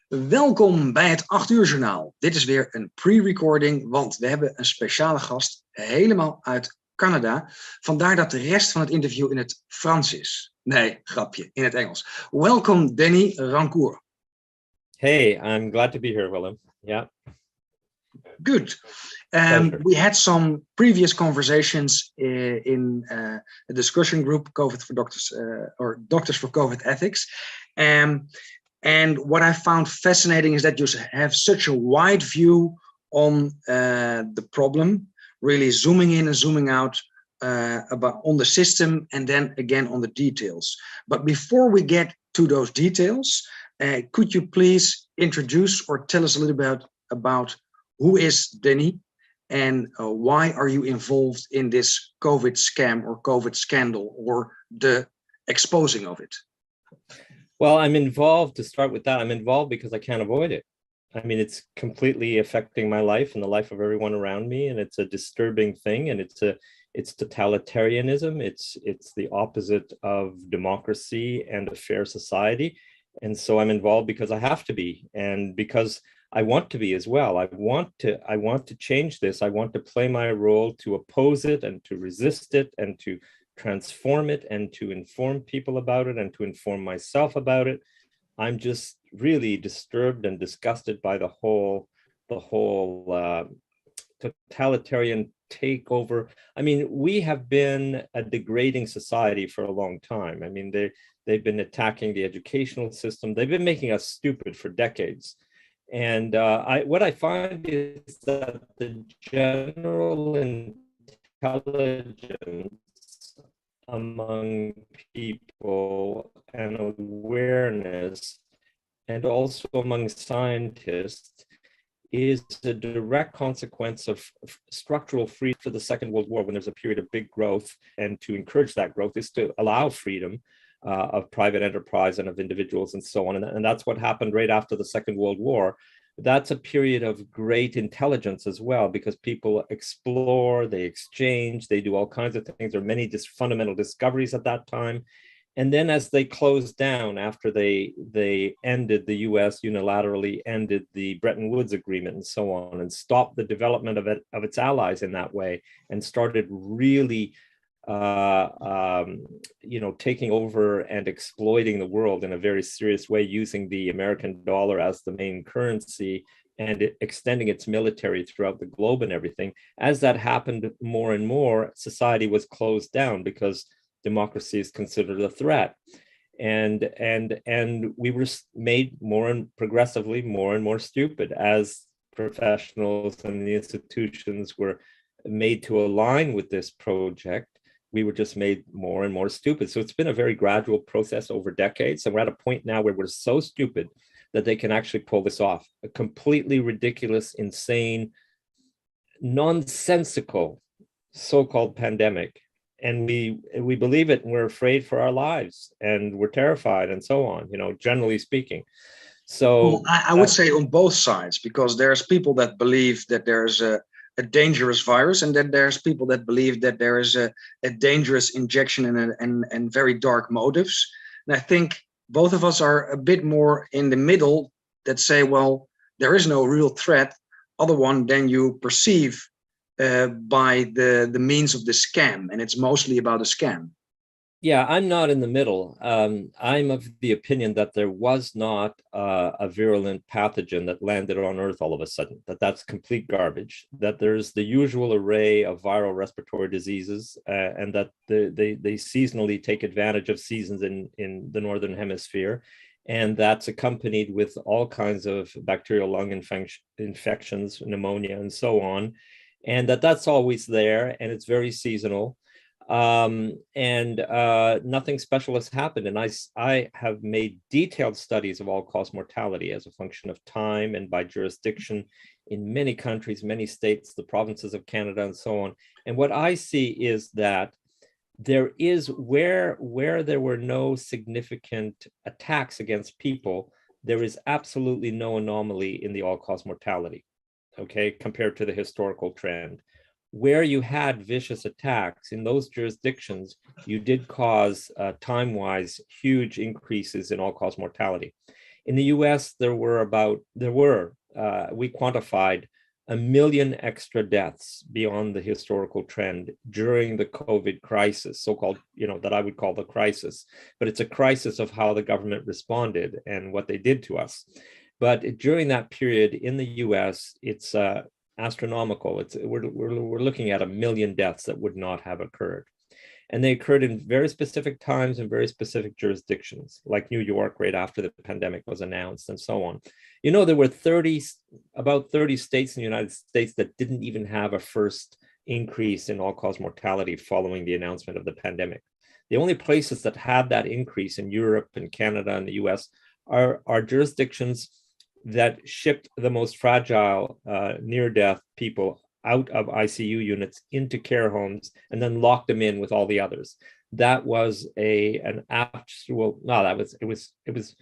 Welkom bij het 8 uur journaal. Dit is weer een pre-recording, want we hebben een speciale gast helemaal uit Canada. Vandaar dat de rest van het interview in het Frans is. Nee, grapje, in het Engels. Welkom Denis Rancourt. Hey, I'm glad to be here, Willem. Yeah. Good. We had some previous conversations in a discussion group, COVID for Doctors, or Doctors for COVID Ethics. And what I found fascinating is that you have such a wide view on the problem, really zooming in and zooming out on the system and then again on the details. But before we get to those details, could you please introduce or tell us a little bit about who is Denis and why are you involved in this COVID scam or COVID scandal or the exposing of it? Well, I'm involved, to start with that, I'm involved because I can't avoid it. I mean, it's completely affecting my life and the life of everyone around me, and it's a disturbing thing, and it's totalitarianism. It's the opposite of democracy and a fair society. And so I'm involved because I have to be, and because I want to be as well. I want to change this. I want to play my role to oppose it and to resist it and to transform it and to inform people about it and to inform myself about it. I'm just really disturbed and disgusted by the whole totalitarian takeover. I mean, we have been a degrading society for a long time. I mean, they've been attacking the educational system. They've been making us stupid for decades. And what I find is that the general intelligence among people and awareness, and also among scientists, is a direct consequence of structural freedom for the Second World War, when there's a period of big growth, and to encourage that growth is to allow freedom of private enterprise and of individuals and so on. And that's what happened right after the Second World War. That's a period of great intelligence as well, because people explore, they exchange, they do all kinds of things. There are many fundamental discoveries at that time. And then as they closed down, after they ended, the US unilaterally ended the Bretton Woods Agreement and so on, and stopped the development of its allies in that way, and started really taking over and exploiting the world in a very serious way, using the American dollar as the main currency and extending its military throughout the globe and everything. As that happened more and more, society was closed down because democracy is considered a threat. And we were made progressively more and more stupid as professionals and the institutions were made to align with this project. We were just made more and more stupid. So it's been a very gradual process over decades. And we're at a point now where we're so stupid that they can actually pull this off. A completely ridiculous, insane, nonsensical so-called pandemic. And we believe it, and we're afraid for our lives, and we're terrified and so on, generally speaking. So I would say on both sides, because there's people that believe that there's a dangerous virus, and then there's people that believe that there is a dangerous injection and very dark motives. And I think both of us are a bit more in the middle, that say, well, there is no real threat other one than you perceive by the means of the scam, and it's mostly about a scam. Yeah, I'm not in the middle. I'm of the opinion that there was not a virulent pathogen that landed on Earth all of a sudden, that's complete garbage, that there's the usual array of viral respiratory diseases, and that they seasonally take advantage of seasons in the Northern Hemisphere. And that's accompanied with all kinds of bacterial lung infections, pneumonia, and so on. And that's always there, and it's very seasonal. Nothing special has happened. And I have made detailed studies of all-cause mortality as a function of time and by jurisdiction in many countries, many states, the provinces of Canada, and so on. And what I see is that there is, where there were no significant attacks against people, there is absolutely no anomaly in the all-cause mortality, okay, compared to the historical trend. Where you had vicious attacks in those jurisdictions, you did cause time-wise huge increases in all-cause mortality. In the US, we quantified 1 million extra deaths beyond the historical trend during the COVID crisis, so-called, that I would call the crisis, but it's a crisis of how the government responded and what they did to us. But during that period in the US, it's astronomical. We're looking at 1 million deaths that would not have occurred. And they occurred in very specific times and very specific jurisdictions, like New York right after the pandemic was announced and so on. There were about 30 states in the United States that didn't even have a first increase in all-cause mortality following the announcement of the pandemic. The only places that had that increase in Europe and Canada and the US are jurisdictions that shipped the most fragile near-death people out of ICU units into care homes and then locked them in with all the others. That was it was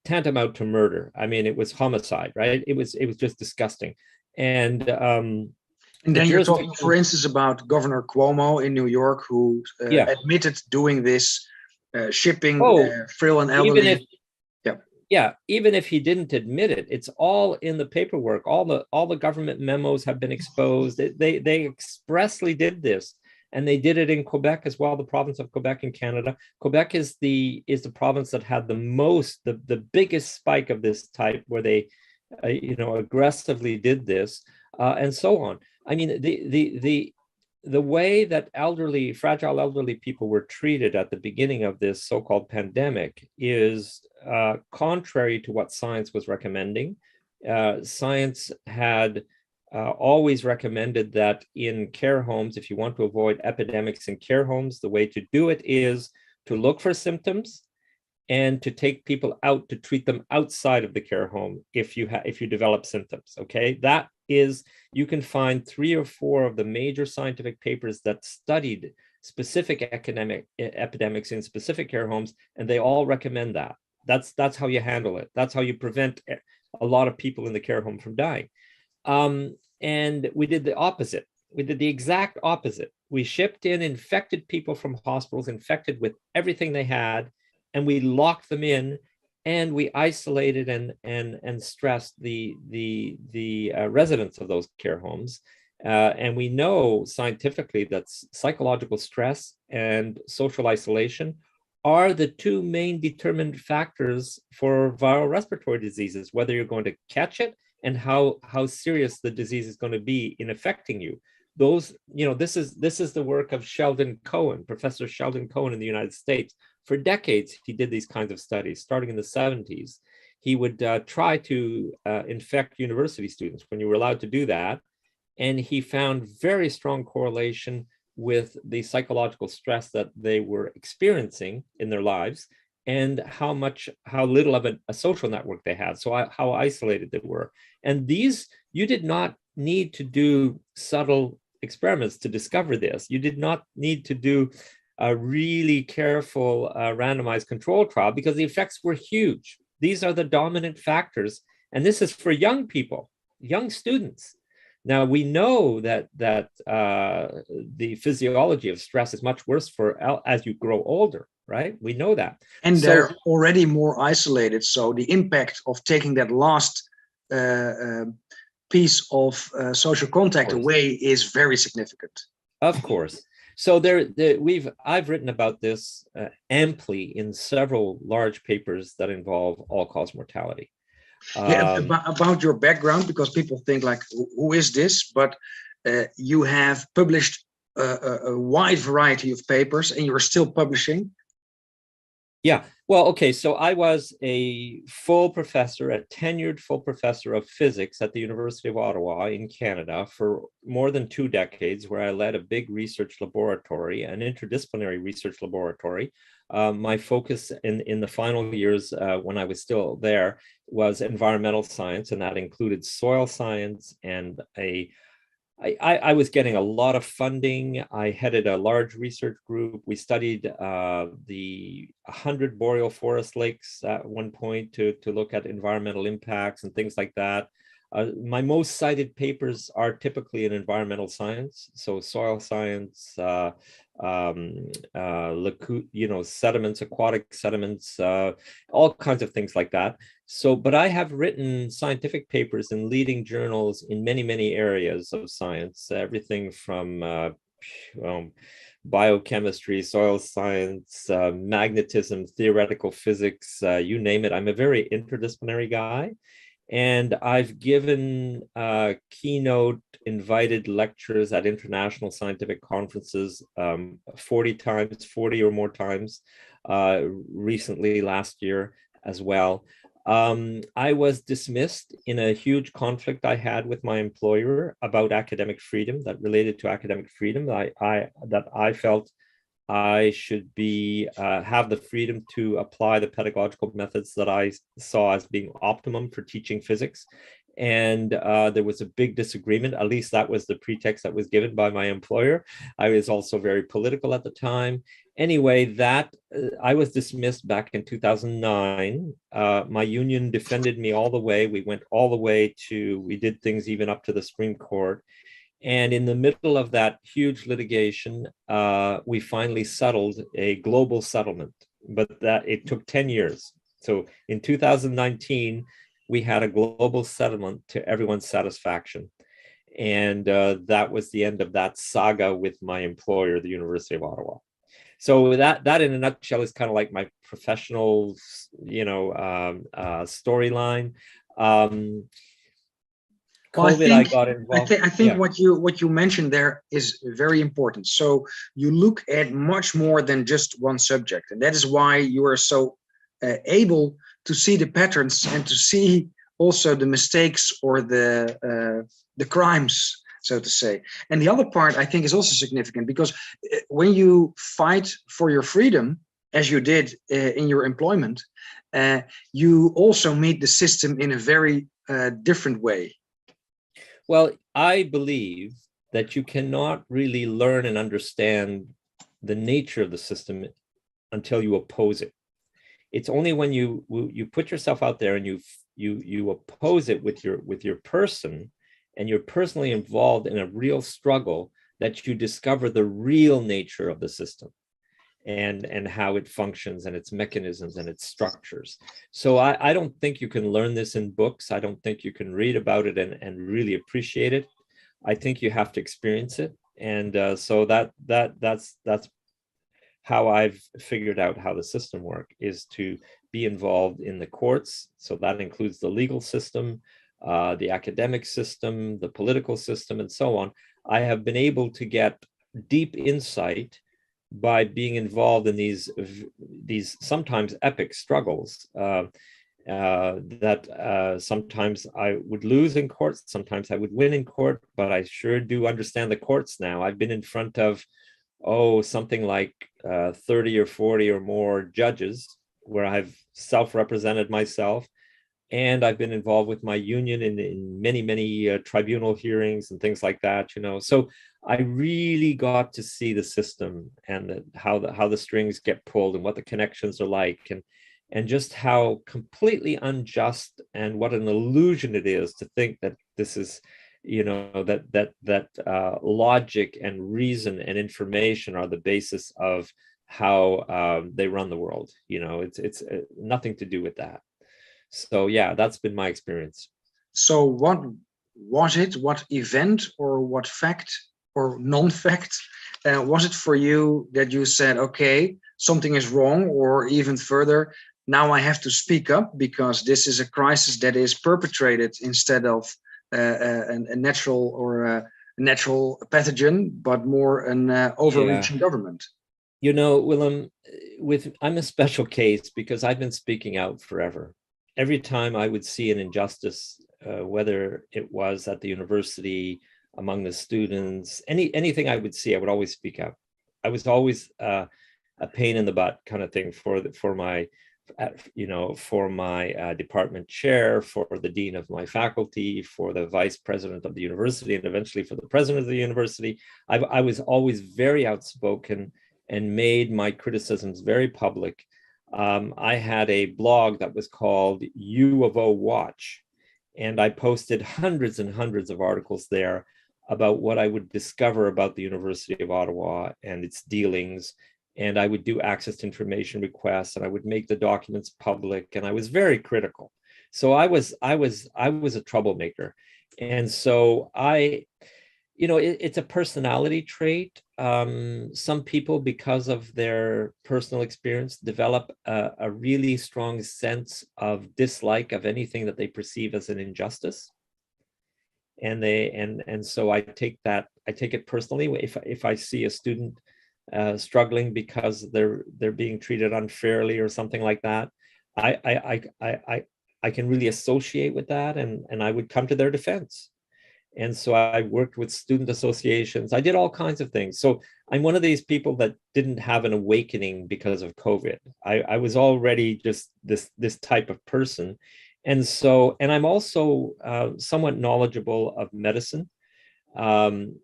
tantamount to murder. I mean, it was homicide, right? It was just disgusting. And then you're talking, for instance, about Governor Cuomo in New York, who admitted doing this, shipping frail and elderly. Even if he didn't admit it, it's all in the paperwork. All the government memos have been exposed. They expressly did this, and they did it in Quebec as well, the province of Quebec in Canada. Quebec is the province that had the biggest spike of this type, where they aggressively did this, and so on. I mean, the way that fragile elderly people were treated at the beginning of this so-called pandemic is contrary to what science was recommending. Science had always recommended that in care homes, if you want to avoid epidemics in care homes, the way to do it is to look for symptoms and to take people out to treat them outside of the care home if you develop symptoms. Okay, that is, you can find 3 or 4 of the major scientific papers that studied specific epidemics in specific care homes, and they all recommend that. That's how you handle it. That's how you prevent a lot of people in the care home from dying. And we did the opposite. We did the exact opposite. We shipped in infected people from hospitals, infected with everything they had, and we locked them in, and we isolated and stressed the residents of those care homes. And we know scientifically that psychological stress and social isolation are the 2 main determinant factors for viral respiratory diseases, whether you're going to catch it and how serious the disease is going to be in affecting you. This is the work of Sheldon Cohen, Professor Sheldon Cohen in the United States. For decades, he did these kinds of studies. Starting in the 70s, he would try to infect university students when you were allowed to do that. And he found very strong correlation with the psychological stress that they were experiencing in their lives and how little of a social network they had, so how isolated they were. And you did not need to do subtle experiments to discover this. You did not need to do a really careful randomized control trial, because the effects were huge. These are the dominant factors. And this is for young people, young students. Now, we know that the physiology of stress is much worse as you grow older, right? We know that. And they're already more isolated. So the impact of taking that last piece of social contact away is very significant. Of course. So I've written about this amply in several large papers that involve all-cause mortality. About your background, because people think like, who is this? But you have published a wide variety of papers, and you're still publishing. Yeah, well, okay, so I was a tenured full professor of physics at the University of Ottawa in Canada for more than 2 decades, where I led a big research laboratory, an interdisciplinary research laboratory. My focus in the final years when I was still there was environmental science, and that included soil science, and I was getting a lot of funding. I headed a large research group. We studied the 100 boreal forest lakes at one point to look at environmental impacts and things like that. My most cited papers are typically in environmental science, so soil science, sediments, aquatic sediments, all kinds of things like that. So, but I have written scientific papers in leading journals in many, many areas of science, everything from biochemistry, soil science, magnetism, theoretical physics, you name it. I'm a very interdisciplinary guy. And I've given keynote invited lectures at international scientific conferences 40 times, 40 or more times, recently last year as well. I was dismissed in a huge conflict I had with my employer about academic freedom, that related to academic freedom. That I felt I should be have the freedom to apply the pedagogical methods that I saw as being optimum for teaching physics. And there was a big disagreement. At least that was the pretext that was given by my employer. I was also very political at the time. Anyway, that I was dismissed back in 2009. My union defended me all the way. We went all the way we did things even up to the Supreme Court. And in the middle of that huge litigation, we finally settled a global settlement, but that it took 10 years. So in 2019, we had a global settlement to everyone's satisfaction. And that was the end of that saga with my employer, the University of Ottawa. So that in a nutshell is kind of like my professional, storyline. COVID, I got involved. I think what you mentioned there is very important. So you look at much more than just one subject, and that is why you are so able to see the patterns and to see also the mistakes or the crimes, so to say. And the other part I think is also significant, because when you fight for your freedom, as you did in your employment, you also meet the system in a very different way. Well, I believe that you cannot really learn and understand the nature of the system until you oppose it. It's only when you put yourself out there and you oppose it with your person, and you're personally involved in a real struggle, that you discover the real nature of the system and how it functions and its mechanisms and its structures. So I don't think you can learn this in books. I don't think you can read about it and really appreciate it. I think you have to experience it. And so that's how I've figured out how the system works, is to be involved in the courts. So that includes the legal system, the academic system, the political system, and so on. I have been able to get deep insight by being involved in these sometimes epic struggles that sometimes I would lose in court, sometimes I would win in court, but I sure do understand the courts now. I've been in front of something like 30 or 40 or more judges where I've self-represented myself, and I've been involved with my union in many tribunal hearings and things like that, So I really got to see the system and how the strings get pulled and what the connections are like, and just how completely unjust and what an illusion it is to think that this is, that logic and reason and information are the basis of how they run the world. It's nothing to do with that. So yeah, that's been my experience. So what was it? What event or what fact or non-fact was it for you that you said, okay, something is wrong, or even further, now I have to speak up because this is a crisis that is perpetrated instead of a natural or a natural pathogen, but more an overreaching government? Willem, I'm a special case because I've been speaking out forever. Every time I would see an injustice, whether it was at the university, among the students, anything I would see, I would always speak out. I was always a pain in the butt kind of thing for my department chair, for the dean of my faculty, for the vice president of the university, and eventually for the president of the university. I was always very outspoken and made my criticisms very public. I had a blog that was called U of O Watch, And I posted hundreds and hundreds of articles there about what I would discover about the University of Ottawa and its dealings. And I would do access to information requests, and I would make the documents public. And I was very critical. So I was a troublemaker. And so it's a personality trait. Some people, because of their personal experience, develop a really strong sense of dislike of anything that they perceive as an injustice. And so I take it personally. If I see a student struggling because they're being treated unfairly or something like that, I can really associate with that, and I would come to their defense. And so I worked with student associations. I did all kinds of things. So I'm one of these people that didn't have an awakening because of COVID. I was already just this type of person. And I'm also somewhat knowledgeable of medicine, and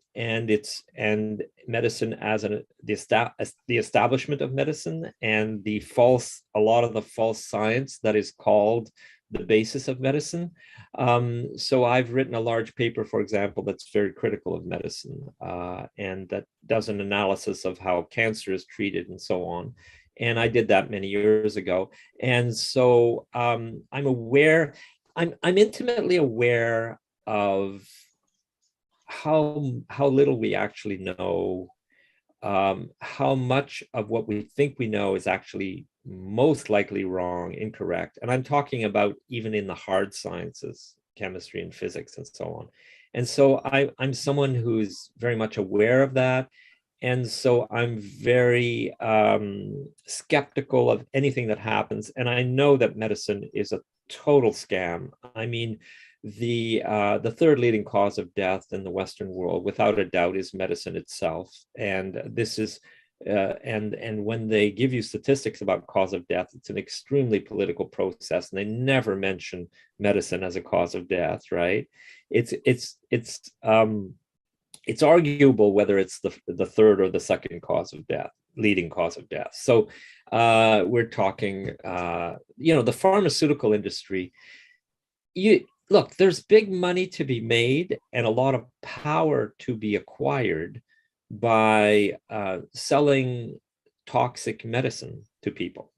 medicine as the establishment of medicine, and a lot of the false science that is called the basis of medicine. So I've written a large paper, for example, that's very critical of medicine, and that does an analysis of how cancer is treated and so on. And I did that many years ago. And so I'm intimately aware of how little we actually know, how much of what we think we know is actually most likely wrong, incorrect. And I'm talking about even in the hard sciences, chemistry and physics and so on. And so I'm someone who's very much aware of that. And so I'm very skeptical of anything that happens. And I know that medicine is a total scam. I mean, the third leading cause of death in the Western world, without a doubt, is medicine itself. And this is and when they give you statistics about cause of death, it's an extremely political process, and they never mention medicine as a cause of death, right? It's arguable whether it's the third or the second cause of death, leading cause of death. So we're talking, the pharmaceutical industry. Look, there's big money to be made and a lot of power to be acquired by selling toxic medicine to people.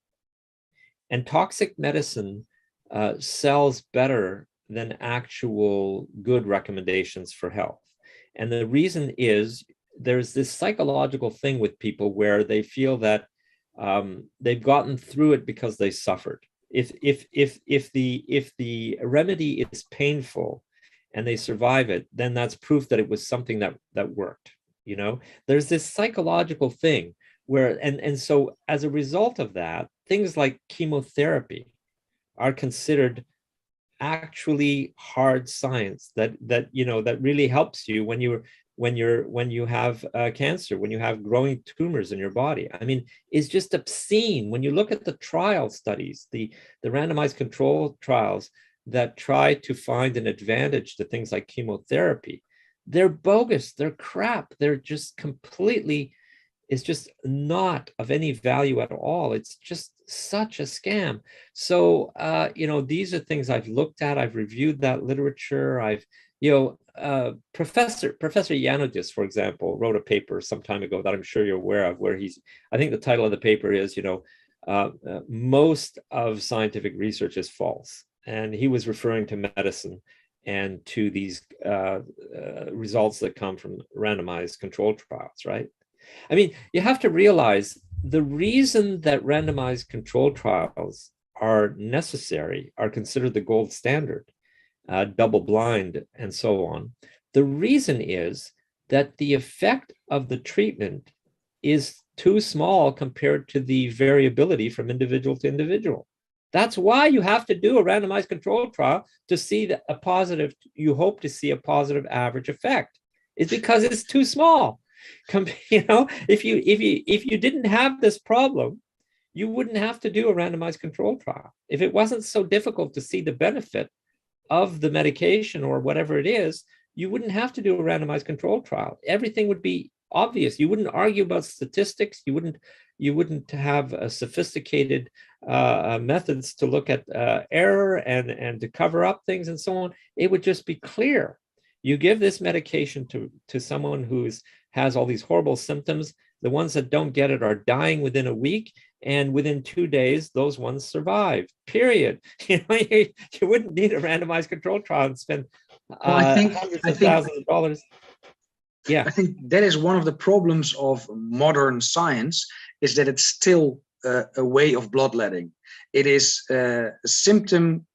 And toxic medicine sells better than actual good recommendations for health. And the reason is there's this psychological thing with people where they feel that they've gotten through it because they suffered. If the remedy is painful and they survive it, then that's proof that it was something that worked. There's this psychological thing where, and so as a result of that, things like chemotherapy are considered actually hard science that really helps you when you have cancer, when you have growing tumors in your body. I mean, it's just obscene when you look at the trial studies, the randomized control trials that try to find an advantage to things like chemotherapy. They're bogus, they're crap, they're just completely, it's just not of any value at all. It's just such a scam. So, these are things I've looked at. I've reviewed that literature. Professor Yanodis, for example, wrote a paper some time ago that I'm sure you're aware of, where I think the title of the paper is, most of scientific research is false. And he was referring to medicine and to these results that come from randomized control trials, right? I mean, you have to realize the reason that randomized control trials are necessary, are considered the gold standard, double blind, and so on. The reason is that the effect of the treatment is too small compared to the variability from individual to individual. That's why you have to do a randomized control trial to see you hope to see a positive average effect. It's because it's too small. If you didn't have this problem, you wouldn't have to do a randomized control trial. If it wasn't so difficult to see the benefit of the medication or whatever it is, you wouldn't have to do a randomized control trial. Everything would be obvious. You wouldn't argue about statistics. You wouldn't You wouldn't have sophisticated methods to look at error and to cover up things and so on. It would just be clear. You give this medication to someone who's has all these horrible symptoms. The ones that don't get it are dying within a week, and within 2 days, those ones survive. Period. You wouldn't need a randomized control trial and spend hundreds of thousands of dollars. Yeah, I think that is one of the problems of modern science, is that it's still a way of bloodletting. It is symptom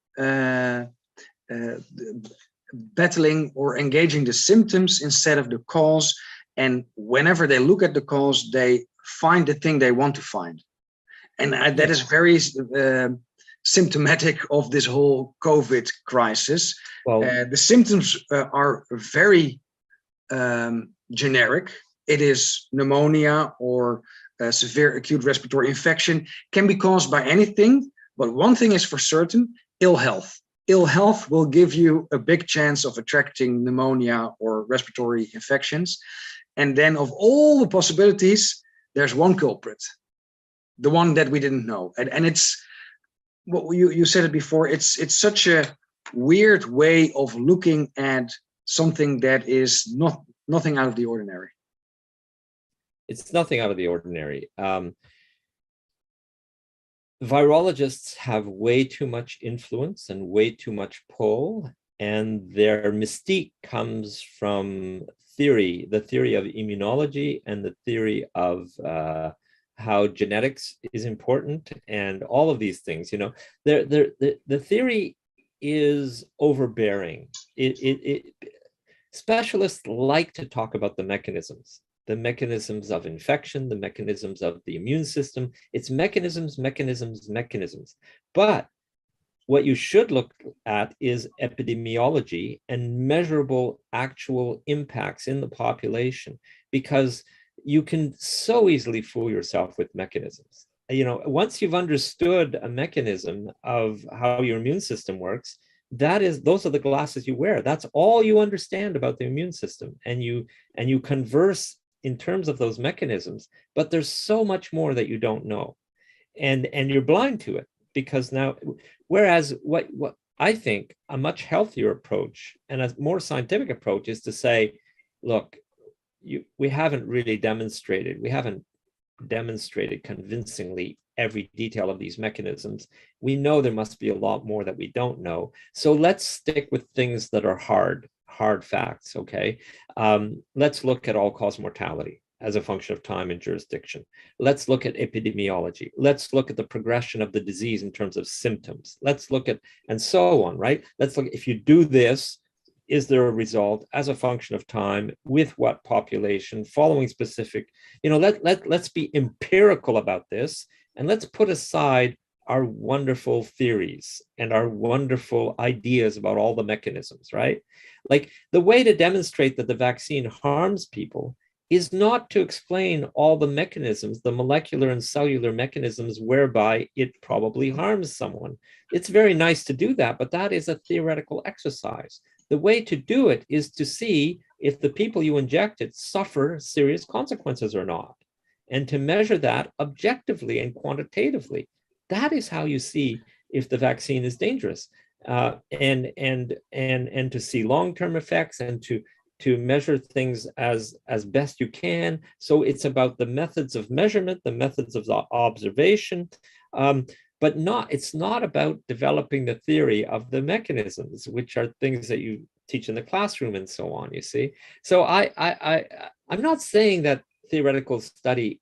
battling or engaging the symptoms instead of the cause. And whenever they look at the cause, they find the thing they want to find. And that is very symptomatic of this whole COVID crisis. well, The symptoms are very generic. It is pneumonia or severe acute respiratory infection, can be caused by anything. But one thing is for certain: ill health. Ill health will give you a big chance of attracting pneumonia or respiratory infections. And then of all the possibilities, there's one culprit, the one that we didn't know. And it's what you said it before. It's such a weird way of looking at something that is nothing out of the ordinary. It's nothing out of the ordinary. Virologists have way too much influence and way too much pull, and their mystique comes from theory, the theory of immunology and the theory of how genetics is important and all of these things. You know, the theory is overbearing. Specialists like to talk about the mechanisms of infection, the mechanisms of the immune system. It's mechanisms. But what you should look at is epidemiology and measurable actual impacts in the population, because you can so easily fool yourself with mechanisms. You know, once you've understood a mechanism of how your immune system works, those are the glasses you wear. That's all you understand about the immune system, and you converse in terms of those mechanisms. But there's so much more that you don't know, and you're blind to it, because now, whereas what I think a much healthier approach and a more scientific approach is to say, look, we haven't demonstrated convincingly every detail of these mechanisms. We know there must be a lot more that we don't know. So let's stick with things that are hard facts, okay? Let's look at all-cause mortality as a function of time and jurisdiction. Let's look at epidemiology. Let's look at the progression of the disease in terms of symptoms. Let's look at, and so on, right? Let's look, if you do this, is there a result as a function of time, with what population, following specific, you know, let's be empirical about this, and let's put aside our wonderful theories and our wonderful ideas about all the mechanisms, right? Like, the way to demonstrate that the vaccine harms people is not to explain all the mechanisms, the molecular and cellular mechanisms whereby it probably harms someone. It's very nice to do that, but that is a theoretical exercise. The way to do it is to see if the people you injected suffer serious consequences or not, and to measure that objectively and quantitatively. That is how you see if the vaccine is dangerous, and to see long-term effects, and to measure things as best you can. So it's about the methods of measurement, the methods of observation, but it's not about developing the theory of the mechanisms, which are things that you teach in the classroom and so on, you see. So I'm not saying that theoretical study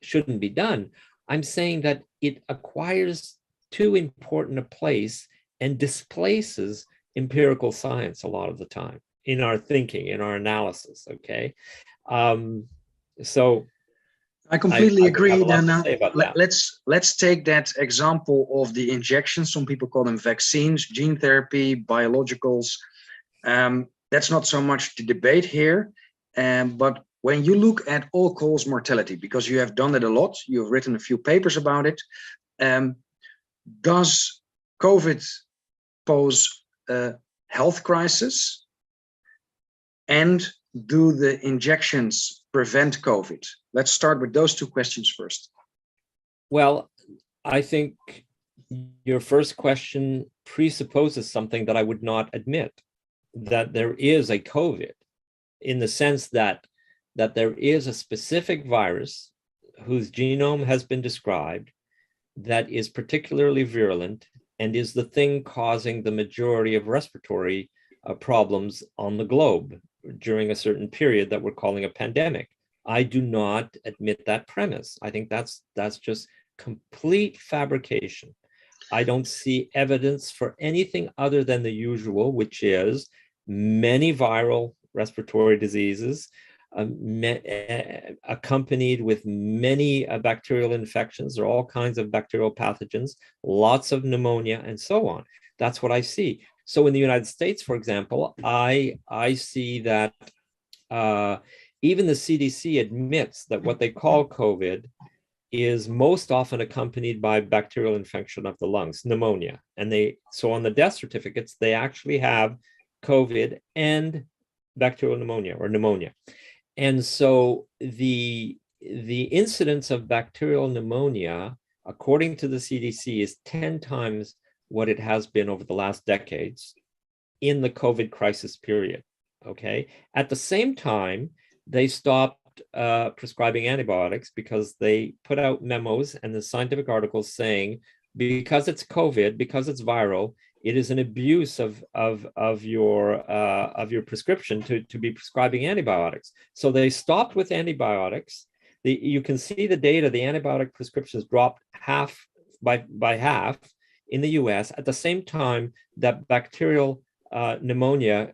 shouldn't be done. I'm saying that it acquires too important a place and displaces empirical science a lot of the time in our thinking, in our analysis, okay? So I completely agree. Then let's take that example of the injections. Some people call them vaccines, gene therapy, biologicals. That's not so much the debate here. But when you look at all-cause mortality, because you have done it a lot, you've written a few papers about it, does COVID pose a health crisis? And do the injections prevent COVID? Let's start with those two questions first. Well, I think your first question presupposes something that I would not admit, that there is a COVID, in the sense that there is a specific virus whose genome has been described that is particularly virulent and is the thing causing the majority of respiratory problems on the globe during a certain period that we're calling a pandemic. I do not admit that premise. I think that's just complete fabrication. I don't see evidence for anything other than the usual, which is many viral respiratory diseases, accompanied with many bacterial infections or all kinds of bacterial pathogens, lots of pneumonia, and so on. That's what I see. So in the United States, for example, I see that even the CDC admits that what they call COVID is most often accompanied by bacterial infection of the lungs, pneumonia. And so on the death certificates, they actually have COVID and bacterial pneumonia or pneumonia. And so the incidence of bacterial pneumonia, according to the CDC, is 10 times what it has been over the last decades in the COVID crisis period, okay? At the same time, they stopped prescribing antibiotics because they put out memos and the scientific articles saying, because it's COVID, because it's viral, it is an abuse of your prescription to be prescribing antibiotics. So they stopped with antibiotics. You can see the data. The antibiotic prescriptions dropped by half in the US at the same time that bacterial pneumonia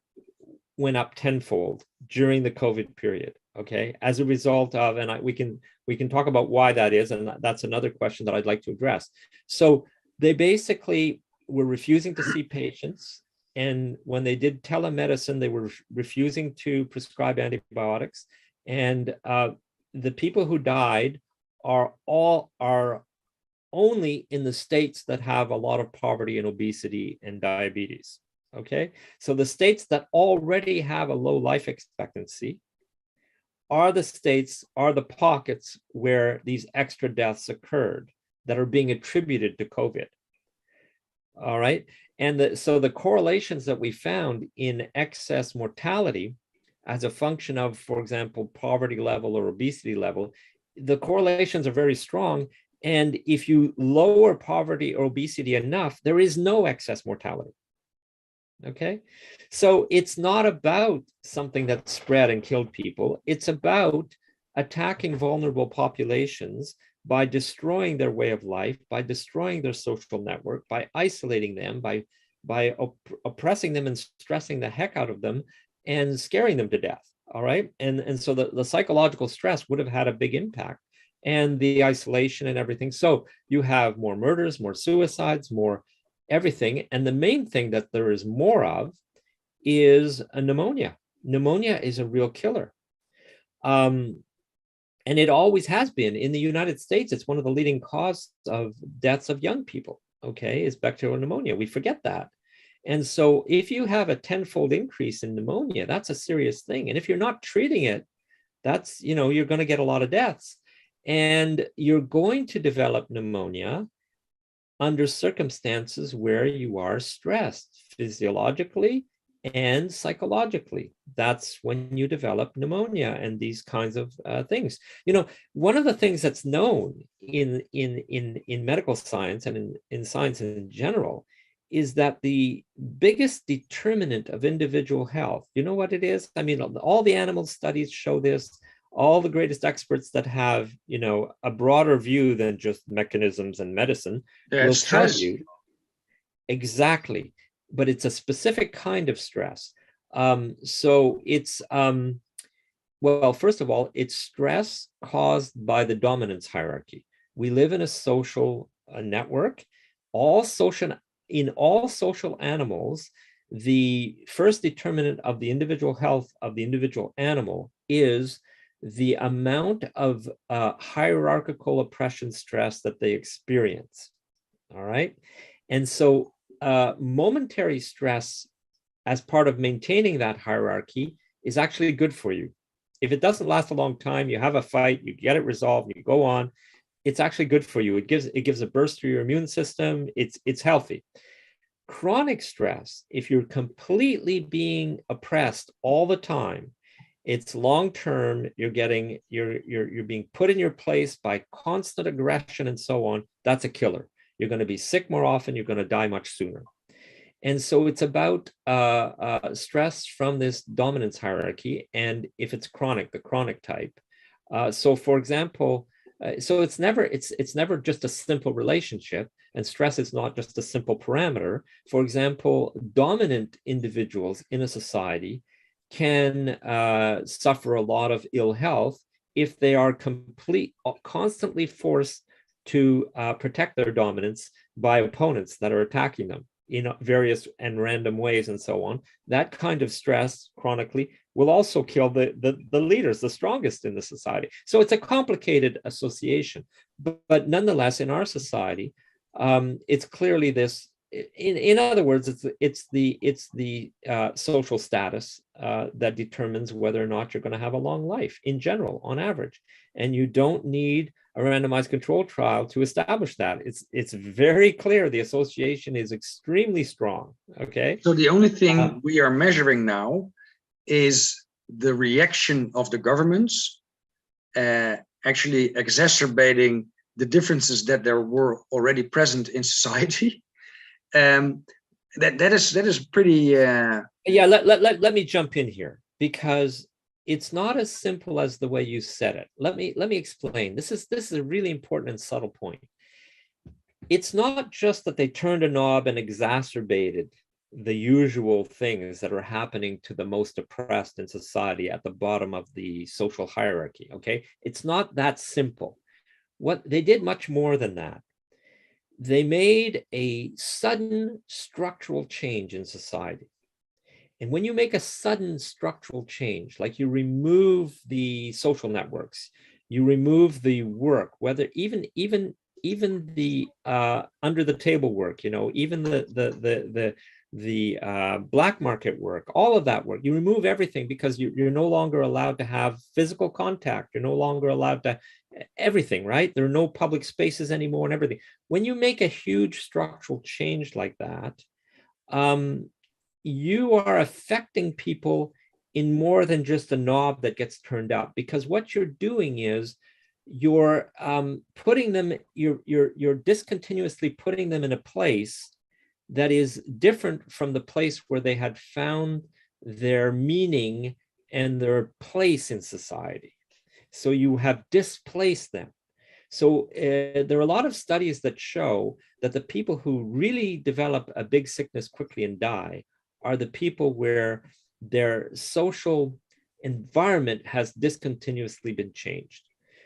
went up tenfold during the COVID period. Okay, as a result of, and we can talk about why that is, and that's another question that I'd like to address. So they basically were refusing to see patients, and when they did telemedicine, they were refusing to prescribe antibiotics, and the people who died are only in the states that have a lot of poverty and obesity and diabetes. Okay, so the states that already have a low life expectancy are the pockets where these extra deaths occurred that are being attributed to COVID. All right. And so the correlations that we found in excess mortality as a function of, for example, poverty level or obesity level, the correlations are very strong. And if you lower poverty or obesity enough, there is no excess mortality. Okay, so it's not about something that spread and killed people. It's about attacking vulnerable populations by destroying their way of life, by destroying their social network, by isolating them, by oppressing them and stressing the heck out of them and scaring them to death. All right, and so the psychological stress would have had a big impact, and the isolation and everything. So you have more murders, more suicides, more everything. And the main thing that there is more of is a pneumonia. Pneumonia is a real killer. And it always has been. In the United States, it's one of the leading causes of deaths of young people, okay, is bacterial pneumonia. We forget that. And so if you have a tenfold increase in pneumonia, that's a serious thing. And if you're not treating it, that's, you're going to get a lot of deaths. And you're going to develop pneumonia under circumstances where you are stressed physiologically and psychologically. That's when you develop pneumonia and these kinds of things. One of the things that's known in medical science and in science in general is that the biggest determinant of individual health, you know what it is? I mean, all the animal studies show this. All the greatest experts that have, a broader view than just mechanisms and medicine will tell you exactly, but it's a specific kind of stress. So it's, well, first of all, it's stress caused by the dominance hierarchy. We live in a social network. In all social animals, the first determinant of the individual health of the individual animal is the amount of hierarchical oppression stress that they experience. All right. And so momentary stress as part of maintaining that hierarchy is actually good for you. If it doesn't last a long time, you have a fight, you get it resolved, you go on, it's actually good for you. It gives a burst through your immune system. It's healthy. Chronic stress, if you're completely being oppressed all the time, it's long term. You're being put in your place by constant aggression and so on. That's a killer. You're going to be sick more often. You're going to die much sooner. And so it's about stress from this dominance hierarchy. And if it's chronic, the chronic type. So, for example, so it's never just a simple relationship, and stress is not just a simple parameter. For example, dominant individuals in a society can suffer a lot of ill health if they are constantly forced to protect their dominance by opponents that are attacking them in various and random ways and so on. That kind of stress chronically will also kill the leaders, the strongest in the society. So it's a complicated association, but nonetheless, in our society, it's clearly this. In other words, it's the social status that determines whether or not you're going to have a long life in general, on average, and you don't need a randomized control trial to establish that. It's very clear. The association is extremely strong. Okay. So the only thing we are measuring now is the reaction of the governments, actually exacerbating the differences that there were already present in society. That is pretty. Yeah. Let me jump in here, because it's not as simple as the way you said it. Let me explain. This is a really important and subtle point. It's not just that they turned a knob and exacerbated the usual things that are happening to the most oppressed in society at the bottom of the social hierarchy. Okay, it's not that simple. What they did much more than that. They made a sudden structural change in society. And when you make a sudden structural change, like you remove the social networks, you remove the work, whether even the under the table work, even the black market work, all of that work, you remove everything, because you're no longer allowed to have physical contact. You're no longer allowed to everything, right? There are no public spaces anymore and everything. When you make a huge structural change like that, you are affecting people in more than just a knob that gets turned up, because what you're doing is you're putting them, you're discontinuously putting them in a place that is different from the place where they had found their meaning and their place in society. So you have displaced them. So there are a lot of studies that show that the people who really develop a big sickness quickly and die are the people where their social environment has discontinuously been changed.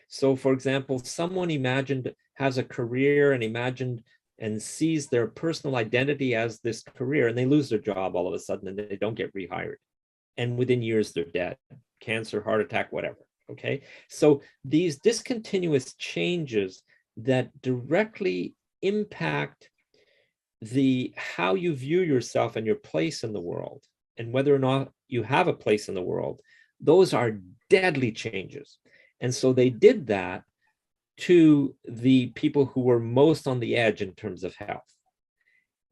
So, for example, someone has a career and sees their personal identity as this career, and they lose their job all of a sudden, and they don't get rehired. And within years, they're dead. Cancer, heart attack, whatever. Okay. So these discontinuous changes that directly impact how you view yourself and your place in the world, and whether or not you have a place in the world, those are deadly changes. And so they did that to the people who were most on the edge in terms of health.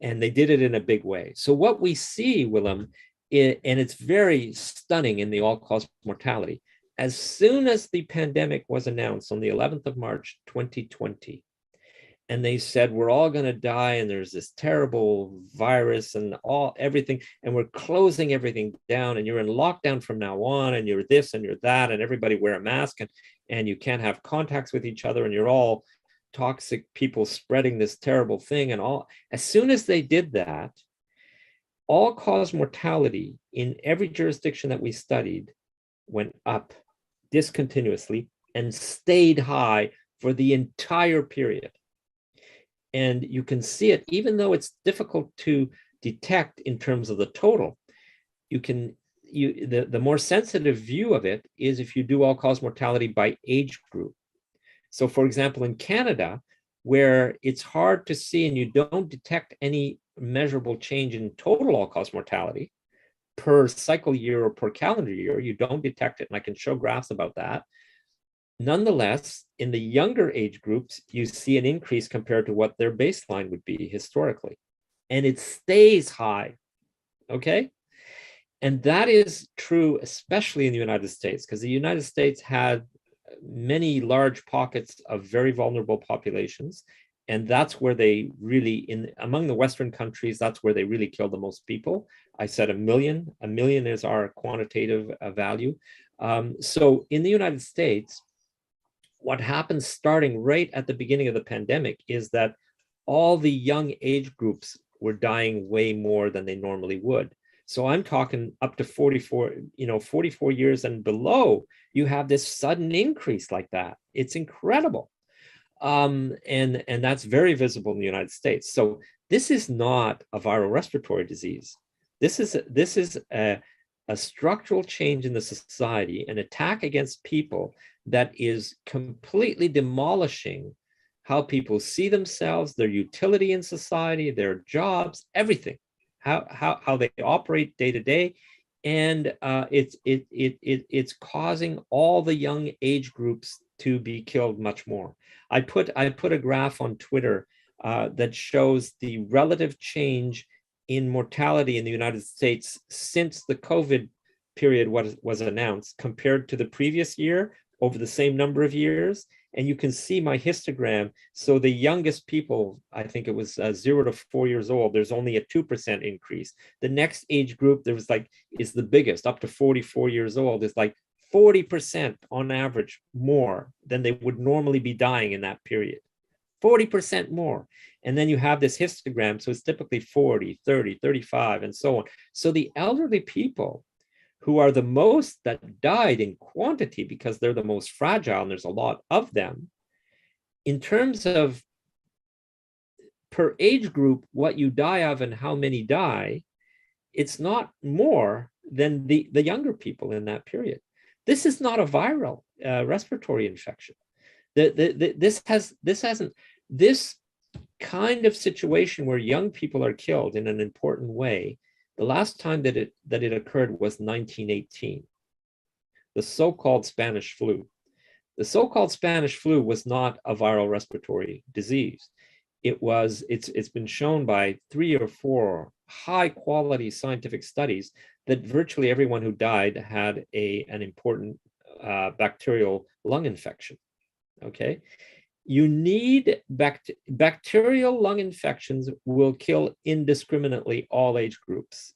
And they did it in a big way. So what we see, Willem, and it's very stunning in the all-cause mortality, as soon as the pandemic was announced on the 11th of March, 2020, and they said, we're all going to die, and there's this terrible virus and everything, and we're closing everything down, and you're in lockdown from now on, and you're this and you're that, and everybody wear a mask, and you can't have contacts with each other, and you're all toxic people spreading this terrible thing and all. As soon as they did that, all-cause mortality in every jurisdiction that we studied went up discontinuously and stayed high for the entire period. And you can see it, even though it's difficult to detect in terms of the total. The more sensitive view of it is if you do all-cause mortality by age group. So, for example, in Canada, where it's hard to see and you don't detect any measurable change in total all-cause mortality, per cycle year or per calendar year. You don't detect it, and I can show graphs about that. Nonetheless, in the younger age groups, you see an increase compared to what their baseline would be historically. And it stays high, okay? And that is true, especially in the United States, because the United States had many large pockets of very vulnerable populations. And that's where they really, among the Western countries, that's where they really killed the most people. I said 1 million. 1 million is our quantitative value. So in the United States, what happens starting right at the beginning of the pandemic is that all the young age groups were dying way more than they normally would. So I'm talking up to 44, 44 years and below, you have this sudden increase like that. It's incredible. And that's very visible in the United States. So this is not a viral respiratory disease. This is a structural change in the society, an attack against people that is completely demolishing how people see themselves, their utility in society, their jobs, everything, how they operate day to day, and it's causing all the young age groups to be killed much more. I put a graph on Twitter that shows the relative change in mortality in the United States since the COVID period was announced compared to the previous year over the same number of years. And you can see my histogram. So the youngest people, I think it was 0 to 4 years old, there's only a 2% increase. The next age group, there was is the biggest, up to 44 years old, is 40% on average more than they would normally be dying in that period. 40% more. And then you have this histogram. So it's typically 40, 30, 35, and so on. So the elderly people, who are the most that died in quantity because they're the most fragile and there's a lot of them, in terms of per age group, what you die of and how many die, it's not more than the younger people in that period. This is not a viral respiratory infection. This kind of situation where young people are killed in an important way, the last time that it occurred was 1918, the so-called Spanish flu. The so-called Spanish flu was not a viral respiratory disease. It's been shown by 3 or 4 high-quality scientific studies that virtually everyone who died had an important bacterial lung infection. Okay. You need bacterial lung infections will kill indiscriminately all age groups.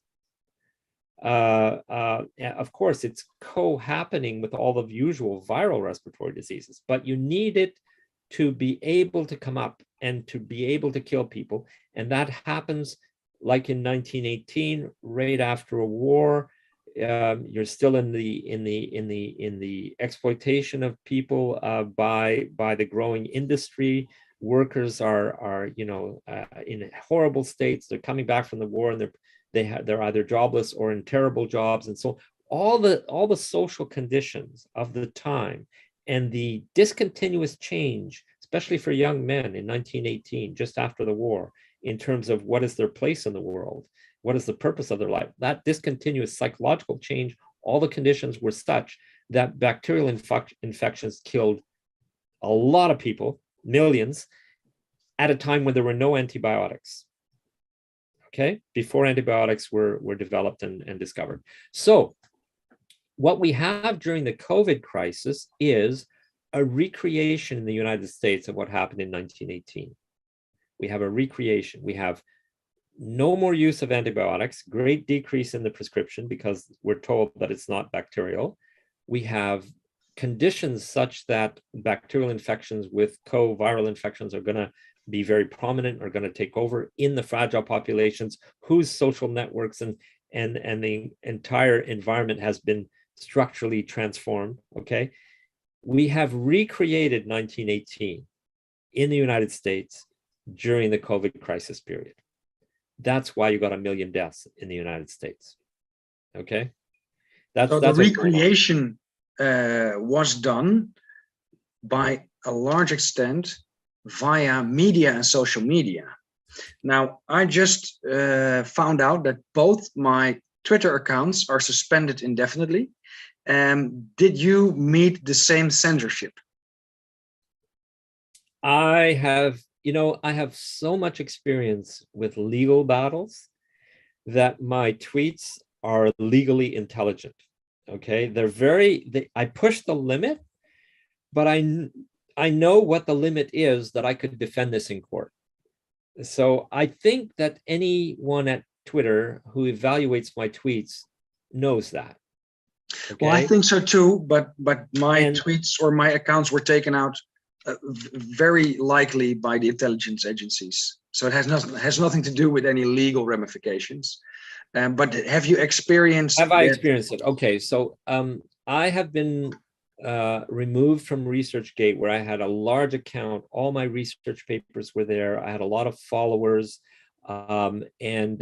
Of course, it's co-happening with all of the usual viral respiratory diseases, but you need it to be able to come up and to be able to kill people. And that happens like in 1918, right after a war. You're still in the exploitation of people by the growing industry. Workers are in horrible states. They're coming back from the war and they're either jobless or in terrible jobs, and so all the social conditions of the time and the discontinuous change, especially for young men in 1918, just after the war, in terms of what is their place in the world. What is the purpose of their life? That discontinuous psychological change, all the conditions were such that bacterial infections killed a lot of people, millions, at a time when there were no antibiotics. Okay, before antibiotics were developed and discovered. So what we have during the COVID crisis is a recreation in the United States of what happened in 1918. We have a recreation. We have no more use of antibiotics, great decrease in the prescription because we're told that it's not bacterial. We have conditions such that bacterial infections with co-viral infections are going to be very prominent, are going to take over in the fragile populations whose social networks and the entire environment has been structurally transformed. Okay, we have recreated 1918 in the United States during the COVID crisis period. That's why you got 1 million deaths in the United States. Okay, that's the recreation was done by a large extent via media and social media. Now, I just found out that both my Twitter accounts are suspended indefinitely. Did you meet the same censorship? I have so much experience with legal battles that my tweets are legally intelligent. Okay, I push the limit, but I know what the limit is that I could defend this in court. So I think that anyone at Twitter who evaluates my tweets knows that. Okay? Well, I think so too, but my tweets or my accounts were taken out very likely by the intelligence agencies. So it has nothing to do with any legal ramifications. But have you experienced? Have I experienced it? Okay, so I have been removed from ResearchGate, where I had a large account. All my research papers were there. I had a lot of followers, and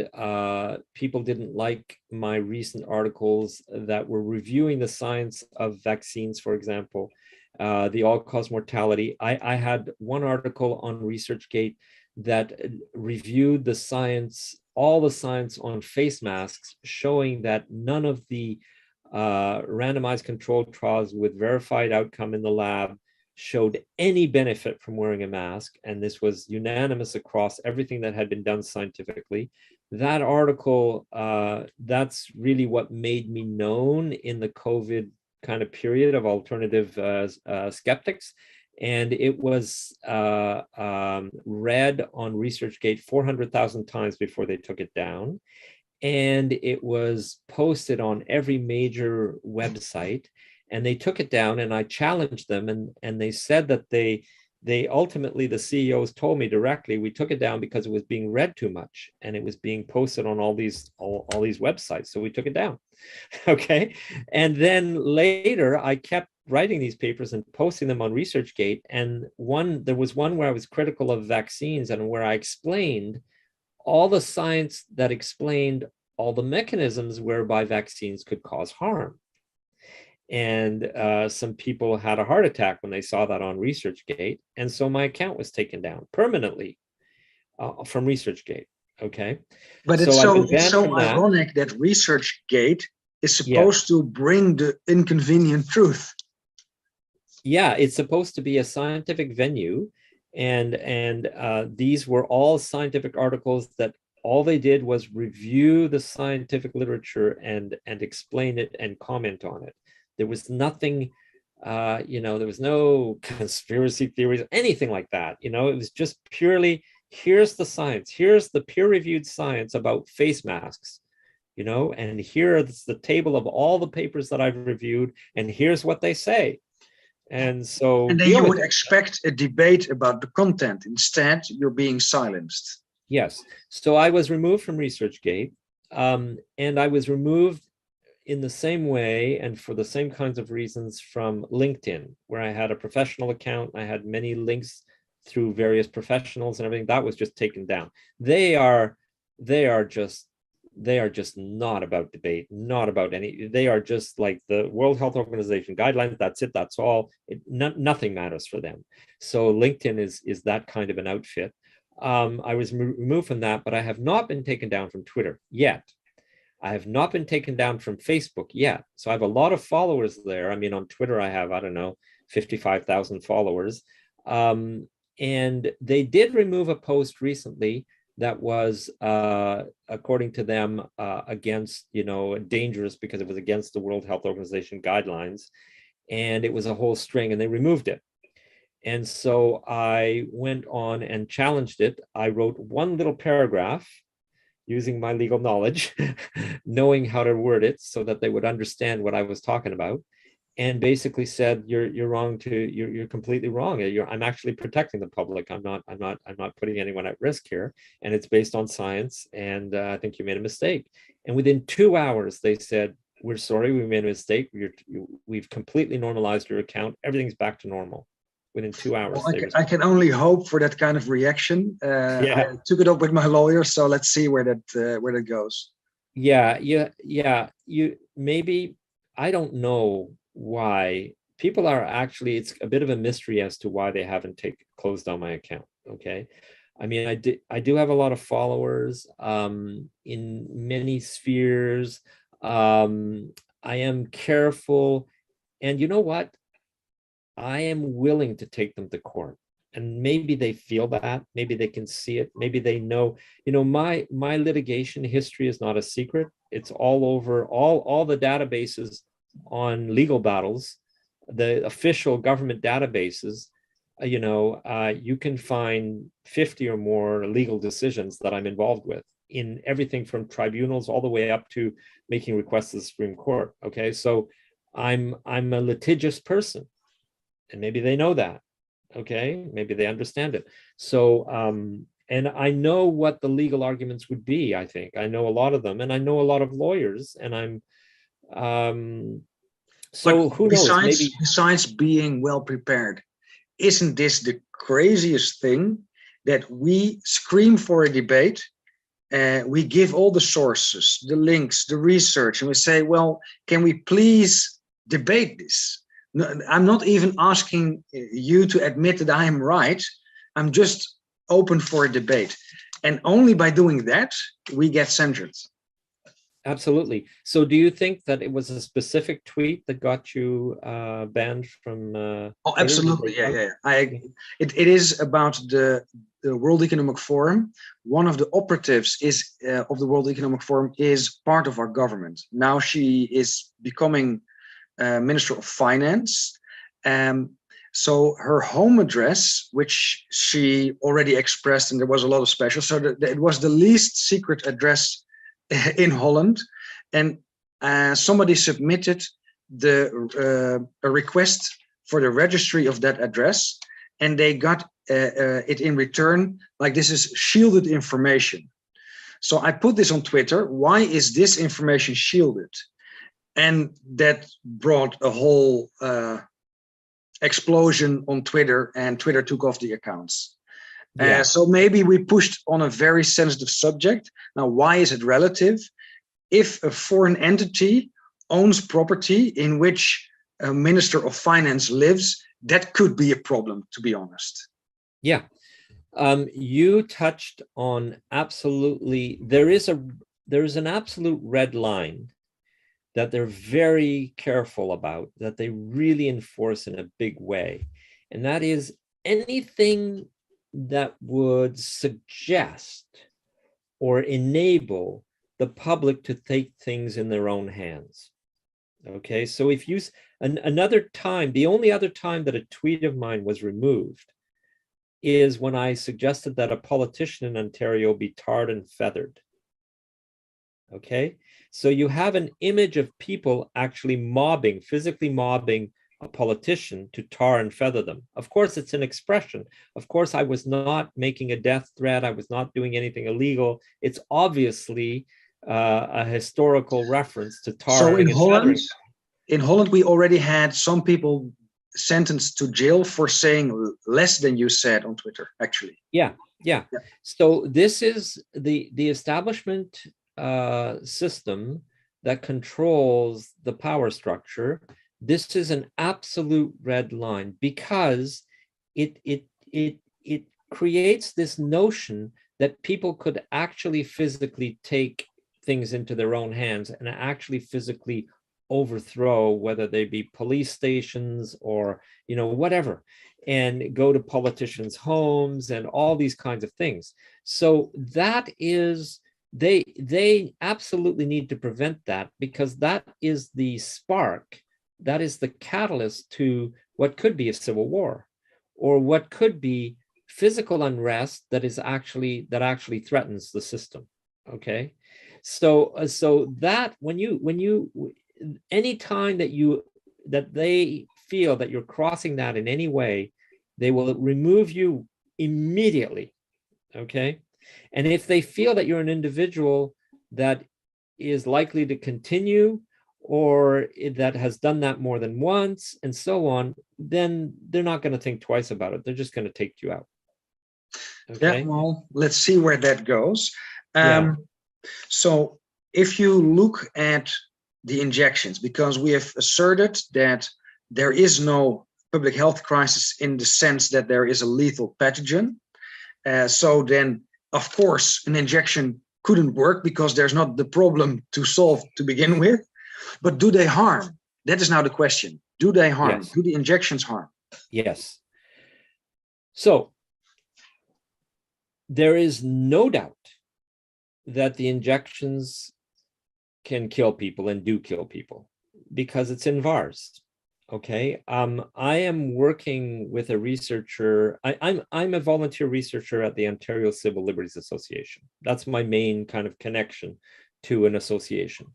people didn't like my recent articles that were reviewing the science of vaccines, for example, the all-cause mortality. I had one article on ResearchGate that reviewed the science, all the science on face masks, showing that none of the randomized controlled trials with verified outcome in the lab showed any benefit from wearing a mask. And this was unanimous across everything that had been done scientifically. That article, that's really what made me known in the COVID kind of period of alternative skeptics. And it was read on ResearchGate 400,000 times before they took it down. And it was posted on every major website, and they took it down, and I challenged them, and they said that they ultimately, the CEOs told me directly, we took it down because it was being read too much and it was being posted on all these websites, so we took it down. Okay, and then later I kept writing these papers and posting them on ResearchGate, and there was one where I was critical of vaccines and where I explained all the science that explained all the mechanisms whereby vaccines could cause harm. And some people had a heart attack when they saw that on ResearchGate. And so my account was taken down permanently from ResearchGate. Okay. But it's so ironic that ResearchGate is supposed to bring the inconvenient truth. Yeah, it's supposed to be a scientific venue. And these were all scientific articles that all they did was review the scientific literature and explain it and comment on it. There was nothing, there was no conspiracy theories, anything like that. It was just purely, here's the science, here's the peer-reviewed science about face masks, and here's the table of all the papers that I've reviewed, and here's what they say. And then you would expect a debate about the content. Instead, you're being silenced. Yes. So I was removed from ResearchGate, and I was removed in the same way and for the same kinds of reasons from LinkedIn, where I had a professional account. I had many links through various professionals and everything. That was just taken down. They are just not about debate, not about any. They are just like the World Health Organization guidelines. That's it. That's all. Nothing matters for them. So LinkedIn is that kind of an outfit. I was removed from that, but I have not been taken down from Twitter yet. I have not been taken down from Facebook yet. So I have a lot of followers there. I mean, on Twitter, I have, 55,000 followers. And they did remove a post recently that was, according to them, against, dangerous because it was against the World Health Organization guidelines. And it was a whole string, and they removed it. And so I went on and challenged it. I wrote one little paragraph using my legal knowledge, knowing how to word it so that they would understand what I was talking about, and basically said, you're wrong you're completely wrong. I'm actually protecting the public. I'm not putting anyone at risk here. And it's based on science. And I think you made a mistake. And within 2 hours, they said, we're sorry, we made a mistake. We've completely normalized your account. Everything's back to normal. Within 2 hours. Well, I can only hope for that kind of reaction. I took it up with my lawyer, so let's see where that goes. Yeah. You maybe, I don't know why people are actually, it's a bit of a mystery as to why they haven't closed down my account. Okay. I mean, I do have a lot of followers in many spheres. I am careful, and you know what? I am willing to take them to court. And maybe they feel that, maybe they can see it, maybe they know, my litigation history is not a secret. It's all over all the databases on legal battles, the official government databases. You can find 50 or more legal decisions that I'm involved with, in everything from tribunals all the way up to making requests to the Supreme Court. Okay, so I'm a litigious person, and maybe they know that. Okay, maybe they understand it. So and I know what the legal arguments would be. I think I know a lot of them, and I know a lot of lawyers, and I'm so but who knows, maybe besides being well prepared, isn't this the craziest thing, that we scream for a debate, we give all the sources, the links, the research, and we say, well, can we please debate this? No, I'm not even asking you to admit that I am right. I'm just open for a debate. And only by doing that, we get censored. Absolutely. So do you think that it was a specific tweet that got you banned from Oh, absolutely. Yeah. It is about the World Economic Forum. One of the operatives of the World Economic Forum is part of our government. Now she is becoming Minister of Finance. So her home address, which she already expressed, and there was a lot of special, so it was the least secret address in Holland, and somebody submitted a request for the registry of that address, and they got it in return, like this is shielded information. So I put this on Twitter. Why is this information shielded? And that brought a whole explosion on Twitter, and Twitter took off the accounts. Yeah. So maybe we pushed on a very sensitive subject. Now, why is it relative? If a foreign entity owns property in which a Minister of Finance lives, that could be a problem, to be honest. Yeah. You touched on absolutely, there is an absolute red line that they're very careful about, that they really enforce in a big way. And that is anything that would suggest or enable the public to take things in their own hands. Okay, so if you, another time, the only other time that a tweet of mine was removed is when I suggested that a politician in Ontario be tarred and feathered. Okay, so you have an image of people actually mobbing, physically mobbing a politician to tar and feather them. Of course, it's an expression. Of course, I was not making a death threat. I was not doing anything illegal. It's obviously a historical reference to tarring and feathering. In Holland, we already had some people sentenced to jail for saying less than you said on Twitter, actually. Yeah. So this is the establishment system that controls the power structure. This is an absolute red line, because it creates this notion that people could actually physically take things into their own hands and actually physically overthrow, whether they be police stations or whatever, and go to politicians' homes and all these kinds of things. So that is, they absolutely need to prevent that, because that is the spark, that is the catalyst to what could be a civil war, or what could be physical unrest that actually threatens the system. Okay, so that when you any time that they feel that you're crossing that in any way, they will remove you immediately. Okay, and if they feel that you're an individual that is likely to continue, or that has done that more than once, and so on, then they're not going to think twice about it. They're just going to take you out. Okay? Yeah, well, let's see where that goes. So if you look at the injections, because we have asserted that there is no public health crisis in the sense that there is a lethal pathogen, So then, of course, an injection couldn't work because there's not the problem to solve to begin with. But do they harm? That is now the question. Do they harm? Yes. Do the injections harm? Yes. So there is no doubt that the injections can kill people and do kill people because it's in VARs. Okay. I am working with a researcher. I'm a volunteer researcher at the Ontario Civil Liberties Association. That's my main kind of connection to an association.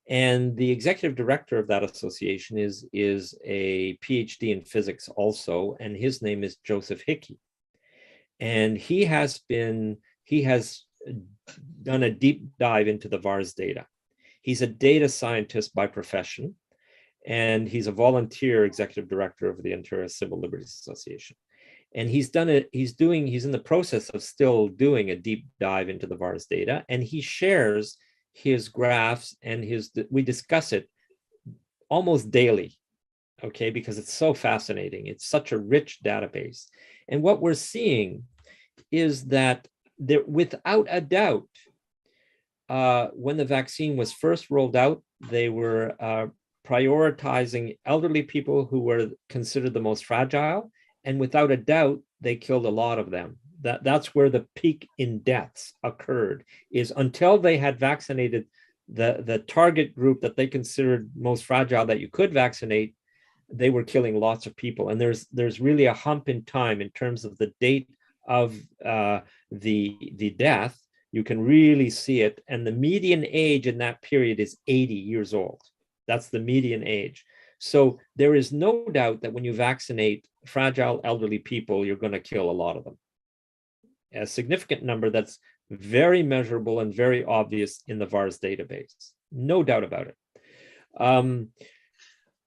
And the executive director of that association is a PhD in physics also, and his name is Joseph Hickey. And he has done a deep dive into the VARS data. He's a data scientist by profession, and he's a volunteer executive director of the Ontario Civil Liberties Association. And he's in the process of still doing a deep dive into the VARS data, and he shares his graphs and we discuss it almost daily, okay, because it's so fascinating. It's such a rich database. And what we're seeing is that there, without a doubt, when the vaccine was first rolled out, they were prioritizing elderly people who were considered the most fragile, and without a doubt, they killed a lot of them. That's where the peak in deaths occurred, is until they had vaccinated the target group that they considered most fragile that you could vaccinate, they were killing lots of people. And there's really a hump in time in terms of the date of the death. You can really see it. And the median age in that period is 80 years old. That's the median age. So there is no doubt that when you vaccinate fragile elderly people, you're going to kill a lot of them. A significant number that's very measurable and very obvious in the VARS database. No doubt about it.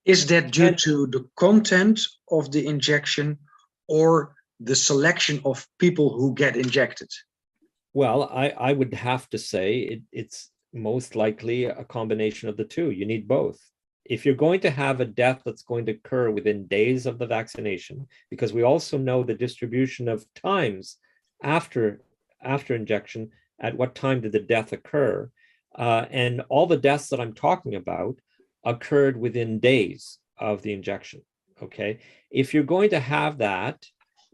Is that due to the content of the injection or the selection of people who get injected? Well, I would have to say it's most likely a combination of the two. You need both. If you're going to have a death that's going to occur within days of the vaccination, because we also know the distribution of times after injection, at what time did the death occur? And all the deaths that I'm talking about occurred within days of the injection, okay? If you're going to have that,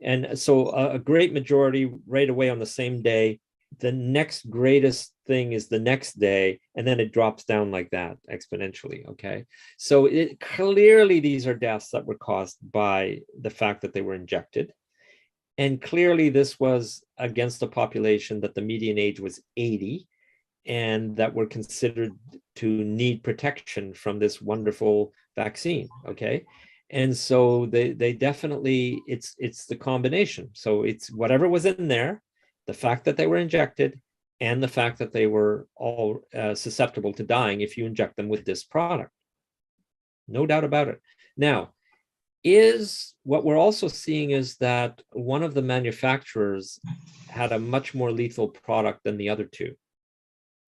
and so a great majority right away on the same day, the next greatest thing is the next day, and then it drops down like that exponentially, okay? So clearly these are deaths that were caused by the fact that they were injected. And clearly this was against a population that the median age was 80 and that were considered to need protection from this wonderful vaccine, okay? And so they definitely, it's the combination. So it's whatever was in there, the fact that they were injected, and the fact that they were all susceptible to dying if you inject them with this product. No doubt about it. Now, what we're also seeing is that one of the manufacturers had a much more lethal product than the other two.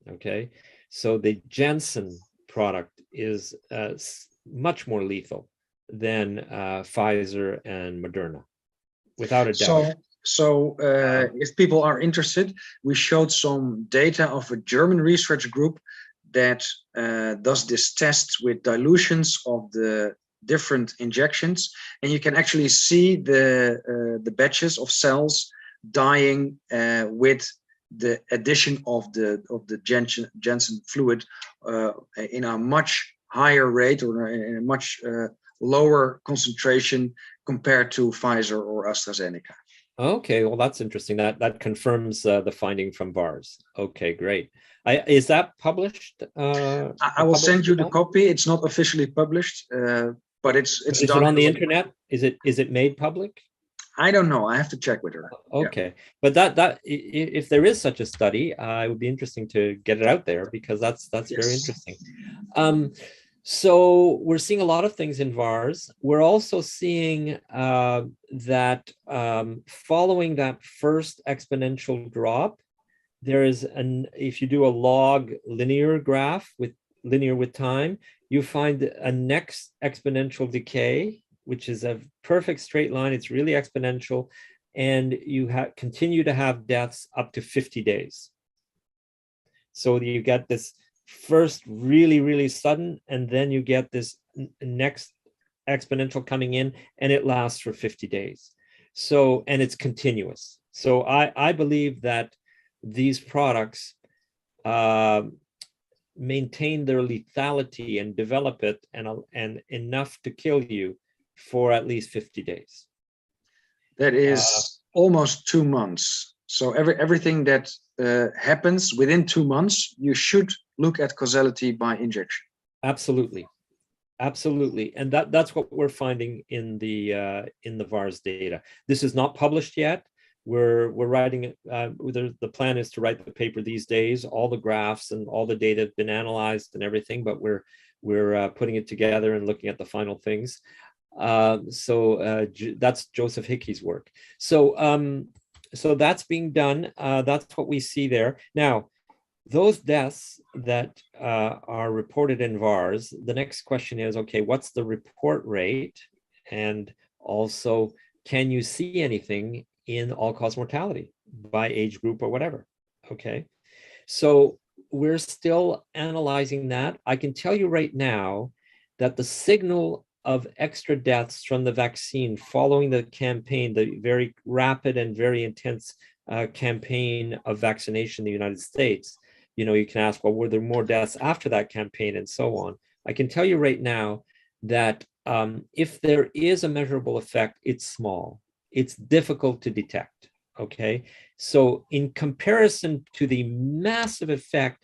Okay, so the Janssen product is much more lethal than Pfizer and Moderna, without a doubt. So if people are interested, we showed some data of a German research group that does this test with dilutions of the different injections, and you can actually see the batches of cells dying with the addition of the Janssen fluid in a much higher rate, or in a much lower concentration compared to Pfizer or AstraZeneca. Okay, well, that's interesting. That confirms the finding from VARS. Okay, great. Is that published? I will send you the copy. It's not officially published, but it's is done it on the internet? Is it made public? I don't know. I have to check with her. Okay, yeah. But that if there is such a study, it would be interesting to get it out there, because that's yes. Very interesting. So we're seeing a lot of things in VARS. We're also seeing that following that first exponential drop, there is if you do a log linear graph linear with time, you find a next exponential decay, which is a perfect straight line. It's really exponential. and you continue to have deaths up to 50 days. So you get this first really, really sudden, and then you get this next exponential coming in, and it lasts for 50 days. So, and it's continuous. So I believe that these products maintain their lethality and develop it and enough to kill you for at least 50 days. That is almost 2 months. So everything that happens within 2 months, you should look at causality by injection. Absolutely, absolutely, and that's what we're finding in the VARS data. This is not published yet. We're writing it. The plan is to write the paper these days. All the graphs and all the data have been analyzed and everything, but we're putting it together and looking at the final things. So that's Joseph Hickey's work. So so that's being done. That's what we see there. Now, those deaths that are reported in VARS, the next question is, okay, what's the report rate? And also, can you see anything in all-cause mortality by age group or whatever? Okay, so we're still analyzing that. I can tell you right now that the signal of extra deaths from the vaccine following the campaign, the very rapid and very intense campaign of vaccination in the United States, you know, you can ask, well, were there more deaths after that campaign and so on? I can tell you right now that if there is a measurable effect, it's small. It's difficult to detect, okay? So in comparison to the massive effect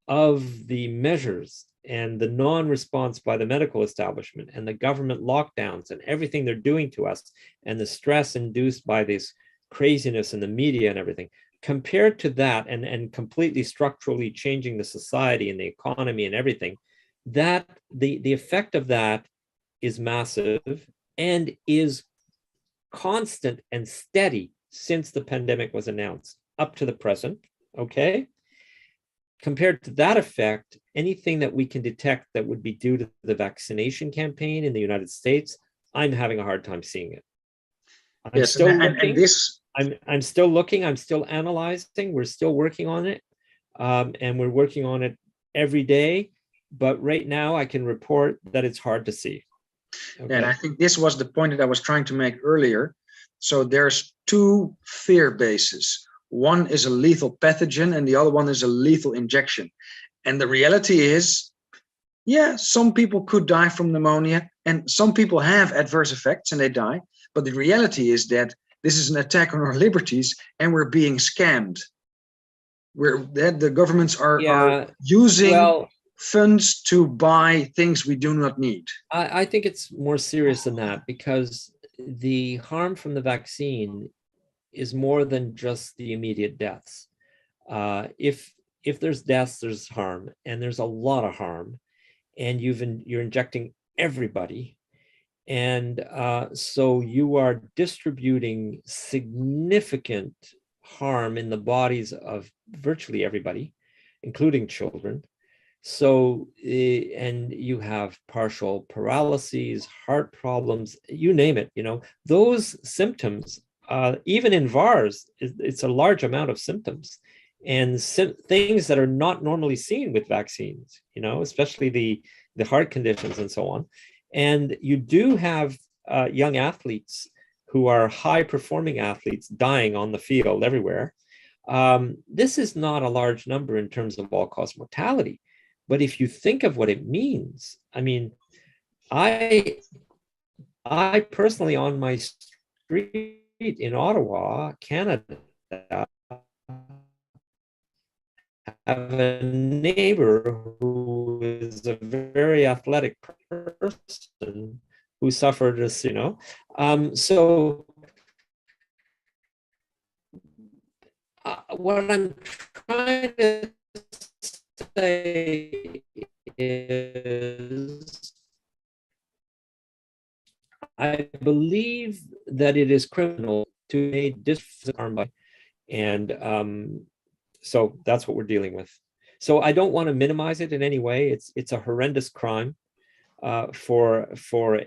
of the measures and the non-response by the medical establishment and the government lockdowns and everything they're doing to us and the stress induced by this craziness in the media and everything, compared to that and completely structurally changing the society and the economy and everything, that the effect of that is massive and is constant and steady since the pandemic was announced up to the present, okay? Compared to that effect, anything that we can detect that would be due to the vaccination campaign in the United States, I'm having a hard time seeing it. I'm still looking, I'm still analyzing, we're still working on it, and we're working on it every day, but right now I can report that it's hard to see. Okay. And I think this was the point that I was trying to make earlier. So there's two fear bases. One is a lethal pathogen and the other one is a lethal injection. And the reality is, yeah, some people could die from pneumonia and some people have adverse effects and they die. But the reality is that this is an attack on our liberties and we're being scammed. The governments are using funds to buy things we do not need. I think it's more serious than that, because the harm from the vaccine is more than just the immediate deaths. If there's deaths, there's harm, and there's a lot of harm, and you're injecting everybody, and so you are distributing significant harm in the bodies of virtually everybody, including children. So, and you have partial paralyses, heart problems, you name it, you know, those symptoms, even in VARS, it's a large amount of symptoms and things that are not normally seen with vaccines, you know, especially the heart conditions and so on. And you do have young athletes who are high performing athletes dying on the field everywhere. This is not a large number in terms of all-cause mortality. But if you think of what it means, I mean, I personally on my street in Ottawa, Canada, have a neighbor who is a very athletic person who suffered this, you know. So what I'm trying to say is, I believe that it is criminal to make harm by, and so that's what we're dealing with. So I don't want to minimize it in any way. It's a horrendous crime for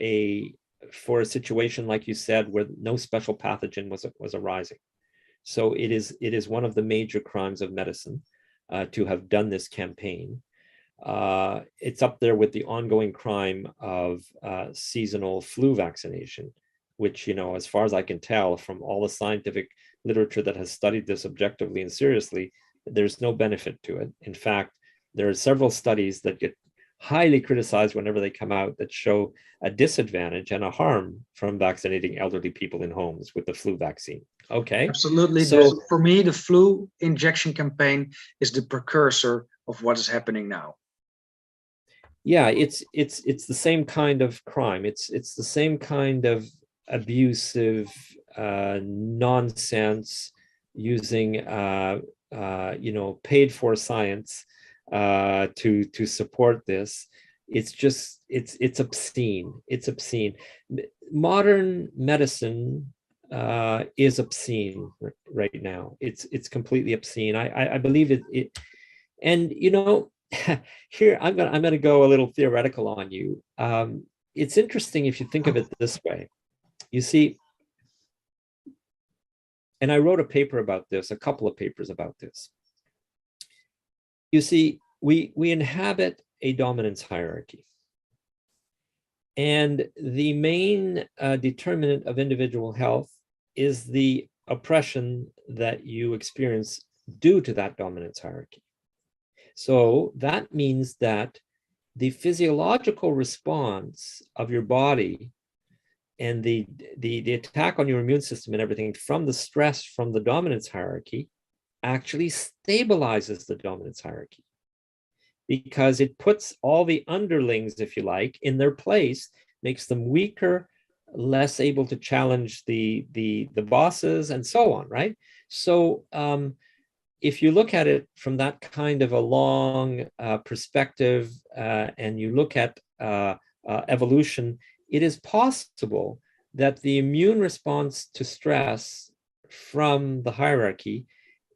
a for a situation, like you said, where no special pathogen was arising. So it is one of the major crimes of medicine to have done this campaign. It's up there with the ongoing crime of seasonal flu vaccination, which, as far as I can tell from all the scientific literature that has studied this objectively and seriously, there's no benefit to it. In fact, there are several studies that get highly criticized whenever they come out that show a disadvantage and a harm from vaccinating elderly people in homes with the flu vaccine. Okay. Absolutely. So for me, the flu injection campaign is the precursor of what is happening now. Yeah, it's the same kind of crime. It's the same kind of abusive nonsense using paid for science to support this. It's obscene. It's obscene. Modern medicine is obscene right now. It's completely obscene. I believe it. And here I'm gonna go a little theoretical on you. It's interesting if you think of it this way. You see, and I wrote a paper about this, a couple of papers about this. You see, we inhabit a dominance hierarchy. And the main determinant of individual health is the oppression that you experience due to that dominance hierarchy. So that means that the physiological response of your body and the attack on your immune system and everything from the stress from the dominance hierarchy actually stabilizes the dominance hierarchy, because it puts all the underlings, if you like, in their place, makes them weaker, less able to challenge the bosses, and so on, right? So if you look at it from that kind of a long perspective, and you look at evolution, it is possible that the immune response to stress from the hierarchy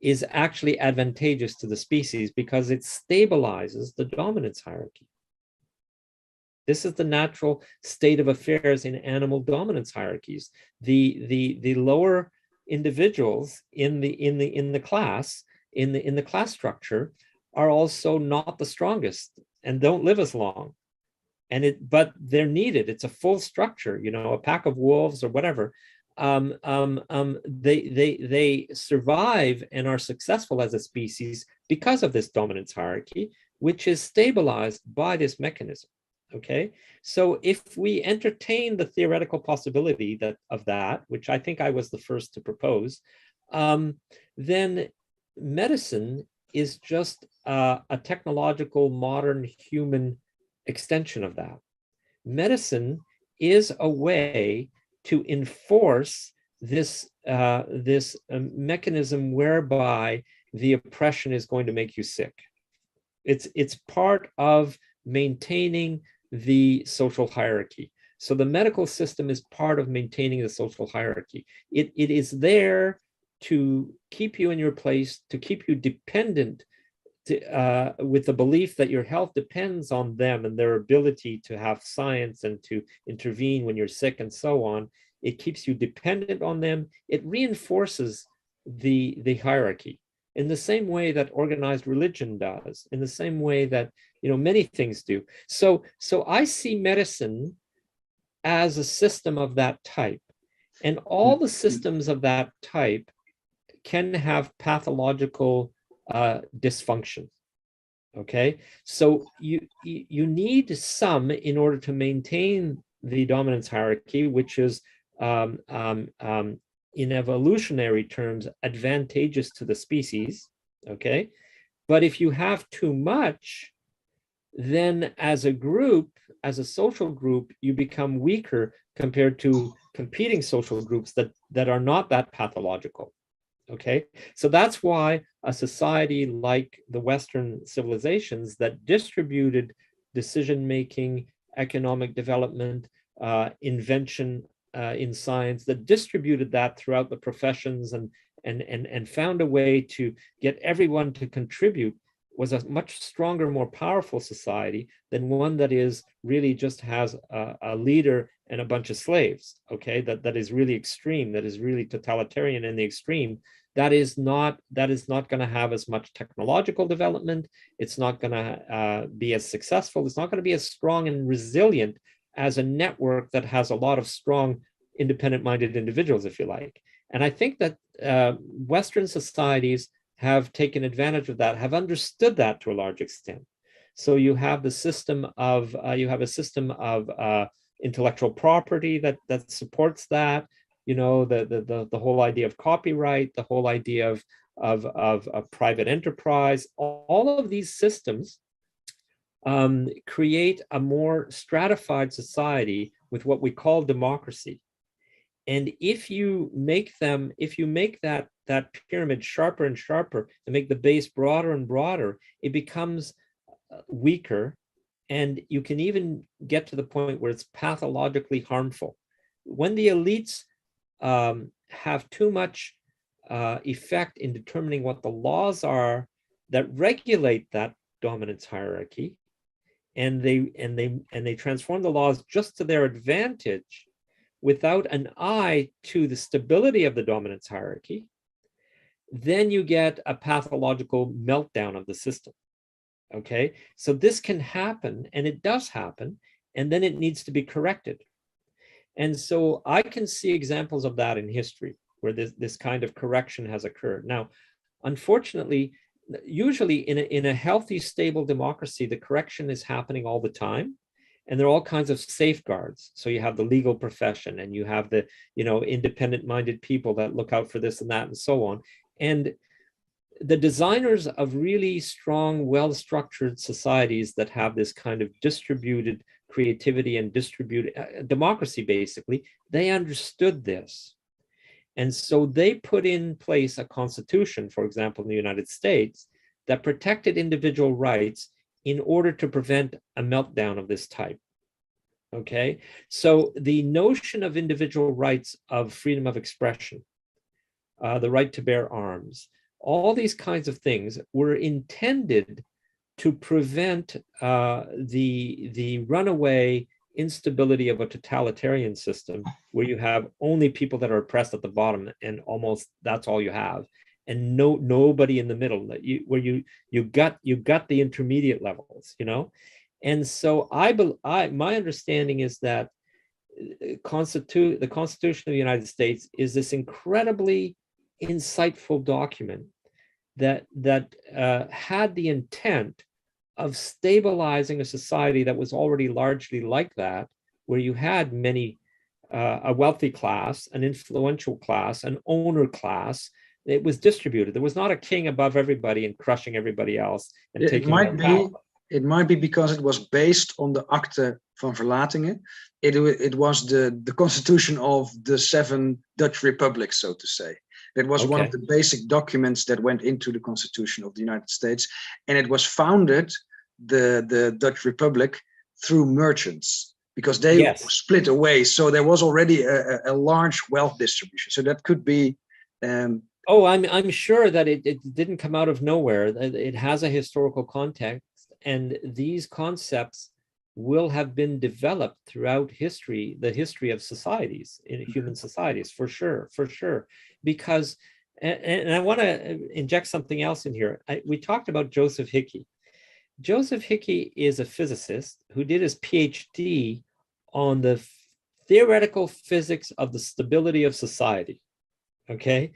is actually advantageous to the species because it stabilizes the dominance hierarchy. This is the natural state of affairs in animal dominance hierarchies. The lower individuals in the class structure are also not the strongest and don't live as long. But they're needed. It's a full structure, a pack of wolves or whatever. They survive and are successful as a species because of this dominance hierarchy, which is stabilized by this mechanism. Okay, so if we entertain the theoretical possibility of that, which I think I was the first to propose, then medicine is just a technological, modern human extension of that. Medicine is a way to enforce this mechanism whereby the oppression is going to make you sick. It's part of maintaining the social hierarchy. So the medical system is part of maintaining the social hierarchy. It is there to keep you in your place, to keep you dependent, with the belief that your health depends on them and their ability to have science and to intervene when you're sick and so on. It keeps you dependent on them. It reinforces the hierarchy in the same way that organized religion does, in the same way that many things do. So I see medicine as a system of that type, and all the systems of that type can have pathological dysfunction. Okay, so you need some in order to maintain the dominance hierarchy, which is in evolutionary terms advantageous to the species. Okay, but if you have too much, then as a group, as a social group, you become weaker compared to competing social groups that are not that pathological. Okay, so that's why a society like the Western civilizations that distributed decision-making, economic development, invention in science, that distributed that throughout the professions and found a way to get everyone to contribute, was a much stronger, more powerful society than one that is really just has a leader and a bunch of slaves, okay, that is really extreme, that is really totalitarian in the extreme. That is not going to have as much technological development. It's not going to be as successful. It's not going to be as strong and resilient as a network that has a lot of strong, independent-minded individuals, if you like. And I think that Western societies have taken advantage of that, have understood that to a large extent. So you have the system of a system of intellectual property that supports that. You know, the whole idea of copyright, the whole idea of private enterprise. All of these systems create a more stratified society with what we call democracy. And if you make that pyramid sharper and sharper and make the base broader and broader, it becomes weaker. And you can even get to the point where it's pathologically harmful. When the elites have too much effect in determining what the laws are that regulate that dominance hierarchy, and they transform the laws just to their advantage, without an eye to the stability of the dominance hierarchy, then you get a pathological meltdown of the system. Okay, so this can happen, and it does happen, and then it needs to be corrected. And so I can see examples of that in history where this kind of correction has occurred. Now, unfortunately, usually in a healthy, stable democracy, the correction is happening all the time. And there are all kinds of safeguards. So you have the legal profession, and you have the, independent-minded people that look out for this and that and so on. And the designers of really strong, well-structured societies that have this kind of distributed creativity and distributed democracy, basically, they understood this. And so they put in place a constitution, for example, in the United States, that protected individual rights in order to prevent a meltdown of this type. Okay, so the notion of individual rights, of freedom of expression, the right to bear arms, all these kinds of things were intended to prevent the runaway instability of a totalitarian system where you have only people that are oppressed at the bottom, and almost that's all you have, and nobody in the middle, where you got the intermediate levels, And so my understanding is that the Constitution of the United States is this incredibly insightful document that had the intent of stabilizing a society that was already largely like that, where you had many, a wealthy class, an influential class, an owner class. It was distributed. There was not a king above everybody and crushing everybody else and taking their power. It might be because it was based on the Akte van Verlatingen. It was the constitution of the 7 Dutch republics, so to say. That was one of the basic documents that went into the Constitution of the United States. And it was founded, the Dutch Republic, through merchants, because they split away. So there was already a large wealth distribution. So that could be... I'm sure that it didn't come out of nowhere. It has a historical context. And these concepts will have been developed throughout history, the history of societies, in human societies, for sure. Because, and I want to inject something else in here. We talked about Joseph Hickey. Joseph Hickey is a physicist who did his PhD on the theoretical physics of the stability of society. Okay.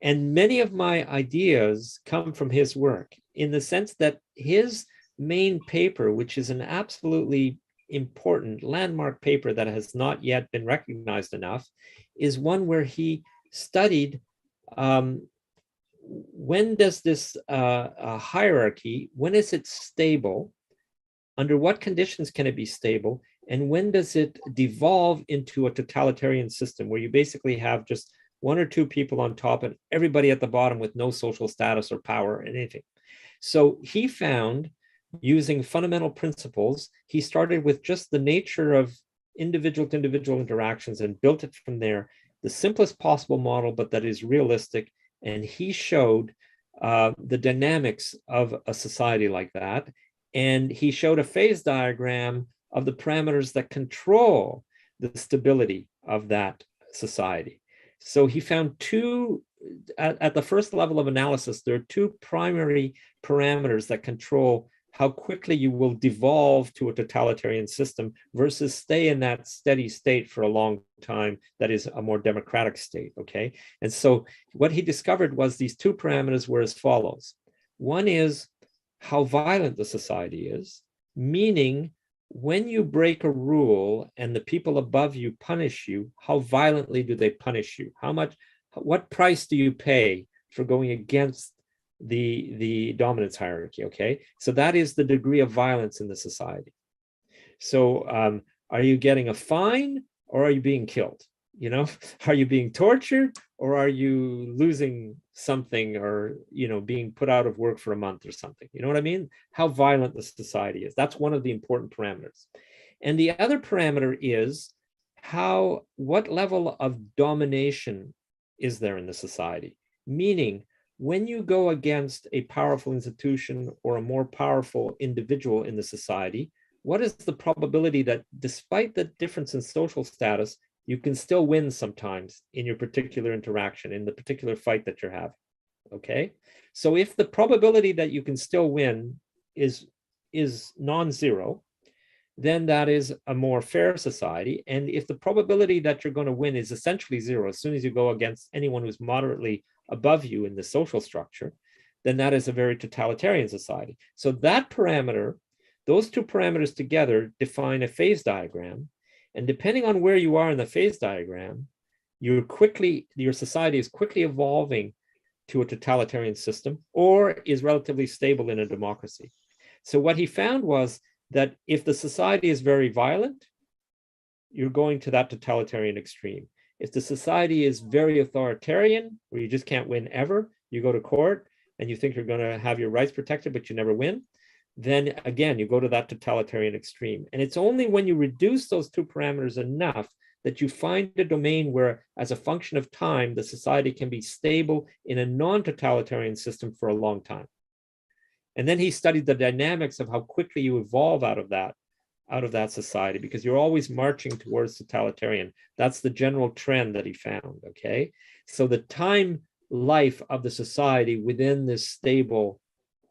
And many of my ideas come from his work, in the sense that his main paper, which is an absolutely important landmark paper that has not yet been recognized enough, is one where he studied when does this hierarchy, when is it stable, under what conditions can it be stable, and when does it devolve into a totalitarian system where you basically have just 1 or 2 people on top and everybody at the bottom with no social status or power or anything. So he found, using fundamental principles, he started with just the nature of individual to individual interactions and built it from there, the simplest possible model, but that is realistic. And he showed the dynamics of a society like that. And he showed a phase diagram of the parameters that control the stability of that society. So he found two, at the first level of analysis, there are two primary parameters that control how quickly you will devolve to a totalitarian system versus stay in that steady state for a long time that is a more democratic state, okay? And so what he discovered was these two parameters were as follows. One is how violent the society is, meaning when you break a rule and the people above you punish you, how violently do they punish you? What price do you pay for going against the dominance hierarchy, okay? So that is the degree of violence in the society. So are you getting a fine or are you being killed? You know, are you being tortured or are you losing something or, you know, being put out of work for a month or something? You know what I mean? How violent the society is. That's one of the important parameters. And the other parameter is what level of domination is there in the society? Meaning, when you go against a powerful institution or a more powerful individual in the society, what is the probability that despite the difference in social status, you can still win sometimes in your particular interaction, in the particular fight that you're having, okay? So if the probability that you can still win is non-zero, then that is a more fair society. And if the probability that you're going to win is essentially zero, as soon as you go against anyone who's moderately above you in the social structure, then that is a very totalitarian society. So that parameter, those two parameters together define a phase diagram. And depending on where you are in the phase diagram, your society is quickly evolving to a totalitarian system or is relatively stable in a democracy. So what he found was that if the society is very violent, you're going to that totalitarian extreme. If the society is very authoritarian, where you just can't win ever, you go to court and you think you're going to have your rights protected, but you never win, then again, you go to that totalitarian extreme. And it's only when you reduce those two parameters enough that you find a domain where, as a function of time, the society can be stable in a non-totalitarian system for a long time. And then he studied the dynamics of how quickly you evolve out of that society, because you're always marching towards totalitarian. That's the general trend that he found, okay? So the time life of the society within this stable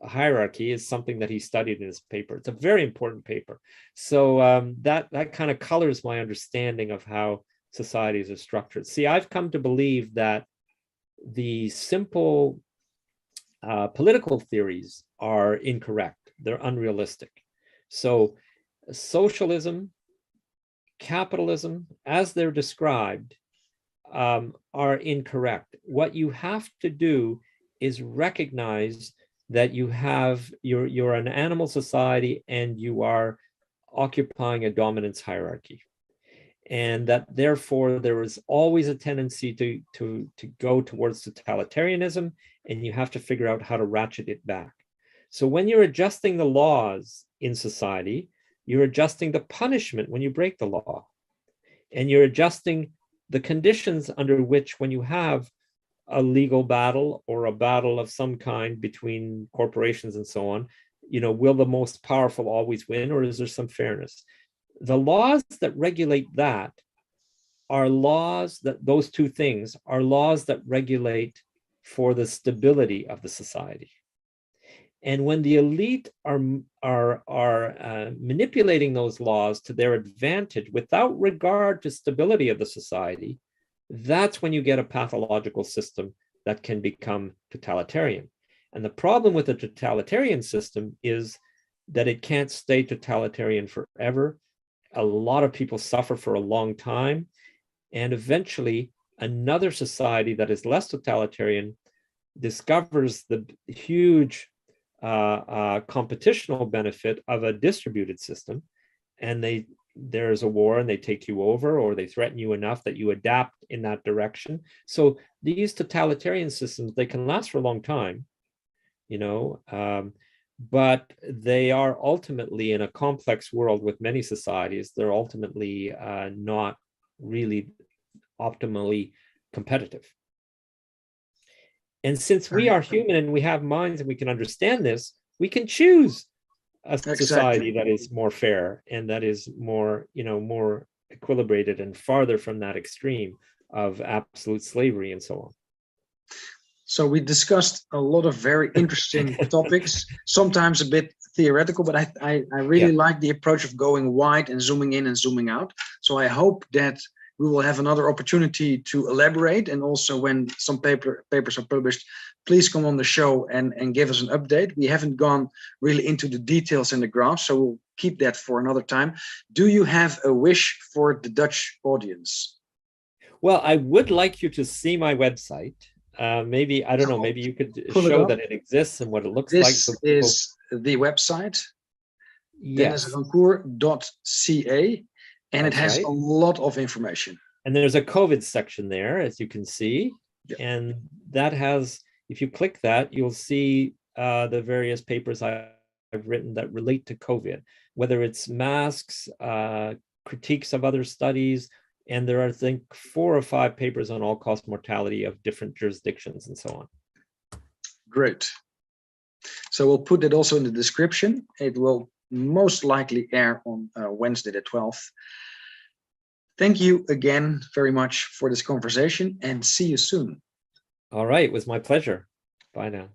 hierarchy is something that he studied in his paper. It's a very important paper. So that kind of colors my understanding of how societies are structured. See, I've come to believe that the simple political theories are incorrect. They're unrealistic. So socialism, capitalism, as they're described, are incorrect. What you have to do is recognize that you're an animal society and you are occupying a dominance hierarchy, and that therefore there is always a tendency to go towards totalitarianism, and you have to figure out how to ratchet it back. So when you're adjusting the laws in society, you're adjusting the punishment when you break the law, and you're adjusting the conditions under which, when you have a legal battle or a battle of some kind between corporations and so on, you know, will the most powerful always win, or is there some fairness? The laws that regulate that are laws that, those two things are laws that regulate for the stability of the society. And when the elite are manipulating those laws to their advantage without regard to stability of the society, that's when you get a pathological system that can become totalitarian. And the problem with a totalitarian system is that it can't stay totalitarian forever. A lot of people suffer for a long time, and eventually another society that is less totalitarian discovers the huge competitional benefit of a distributed system, and there's a war and they take you over, or they threaten you enough that you adapt in that direction. So these totalitarian systems, they can last for a long time, you know, but they are ultimately, in a complex world with many societies, they're ultimately not really optimally competitive. And since we are human and we have minds and we can understand this, we can choose a society that is more fair and that is more, more equilibrated and farther from that extreme of absolute slavery and so on. So we discussed a lot of very interesting topics, sometimes a bit theoretical, but I really like the approach of going wide and zooming in and zooming out. So I hope that we will have another opportunity to elaborate, and also when some papers are published, please come on the show and give us an update. We haven't gone really into the details in the graphs, so we'll keep that for another time. Do you have a wish for the Dutch audience? Well, I would like you to see my website. Maybe, I don't know, maybe you could show that it exists and what it looks like. This is the website, yes. denisrancourt.ca, and it has a lot of information. And there's a COVID section there, as you can see. Yep. And that has, if you click that, you'll see the various papers I've written that relate to COVID, whether it's masks, critiques of other studies, and there are, I think, 4 or 5 papers on all-cause mortality of different jurisdictions and so on. Great. So we'll put it also in the description. It will most likely air on Wednesday the 12th. Thank you again very much for this conversation, and see you soon. All right, it was my pleasure. Bye now.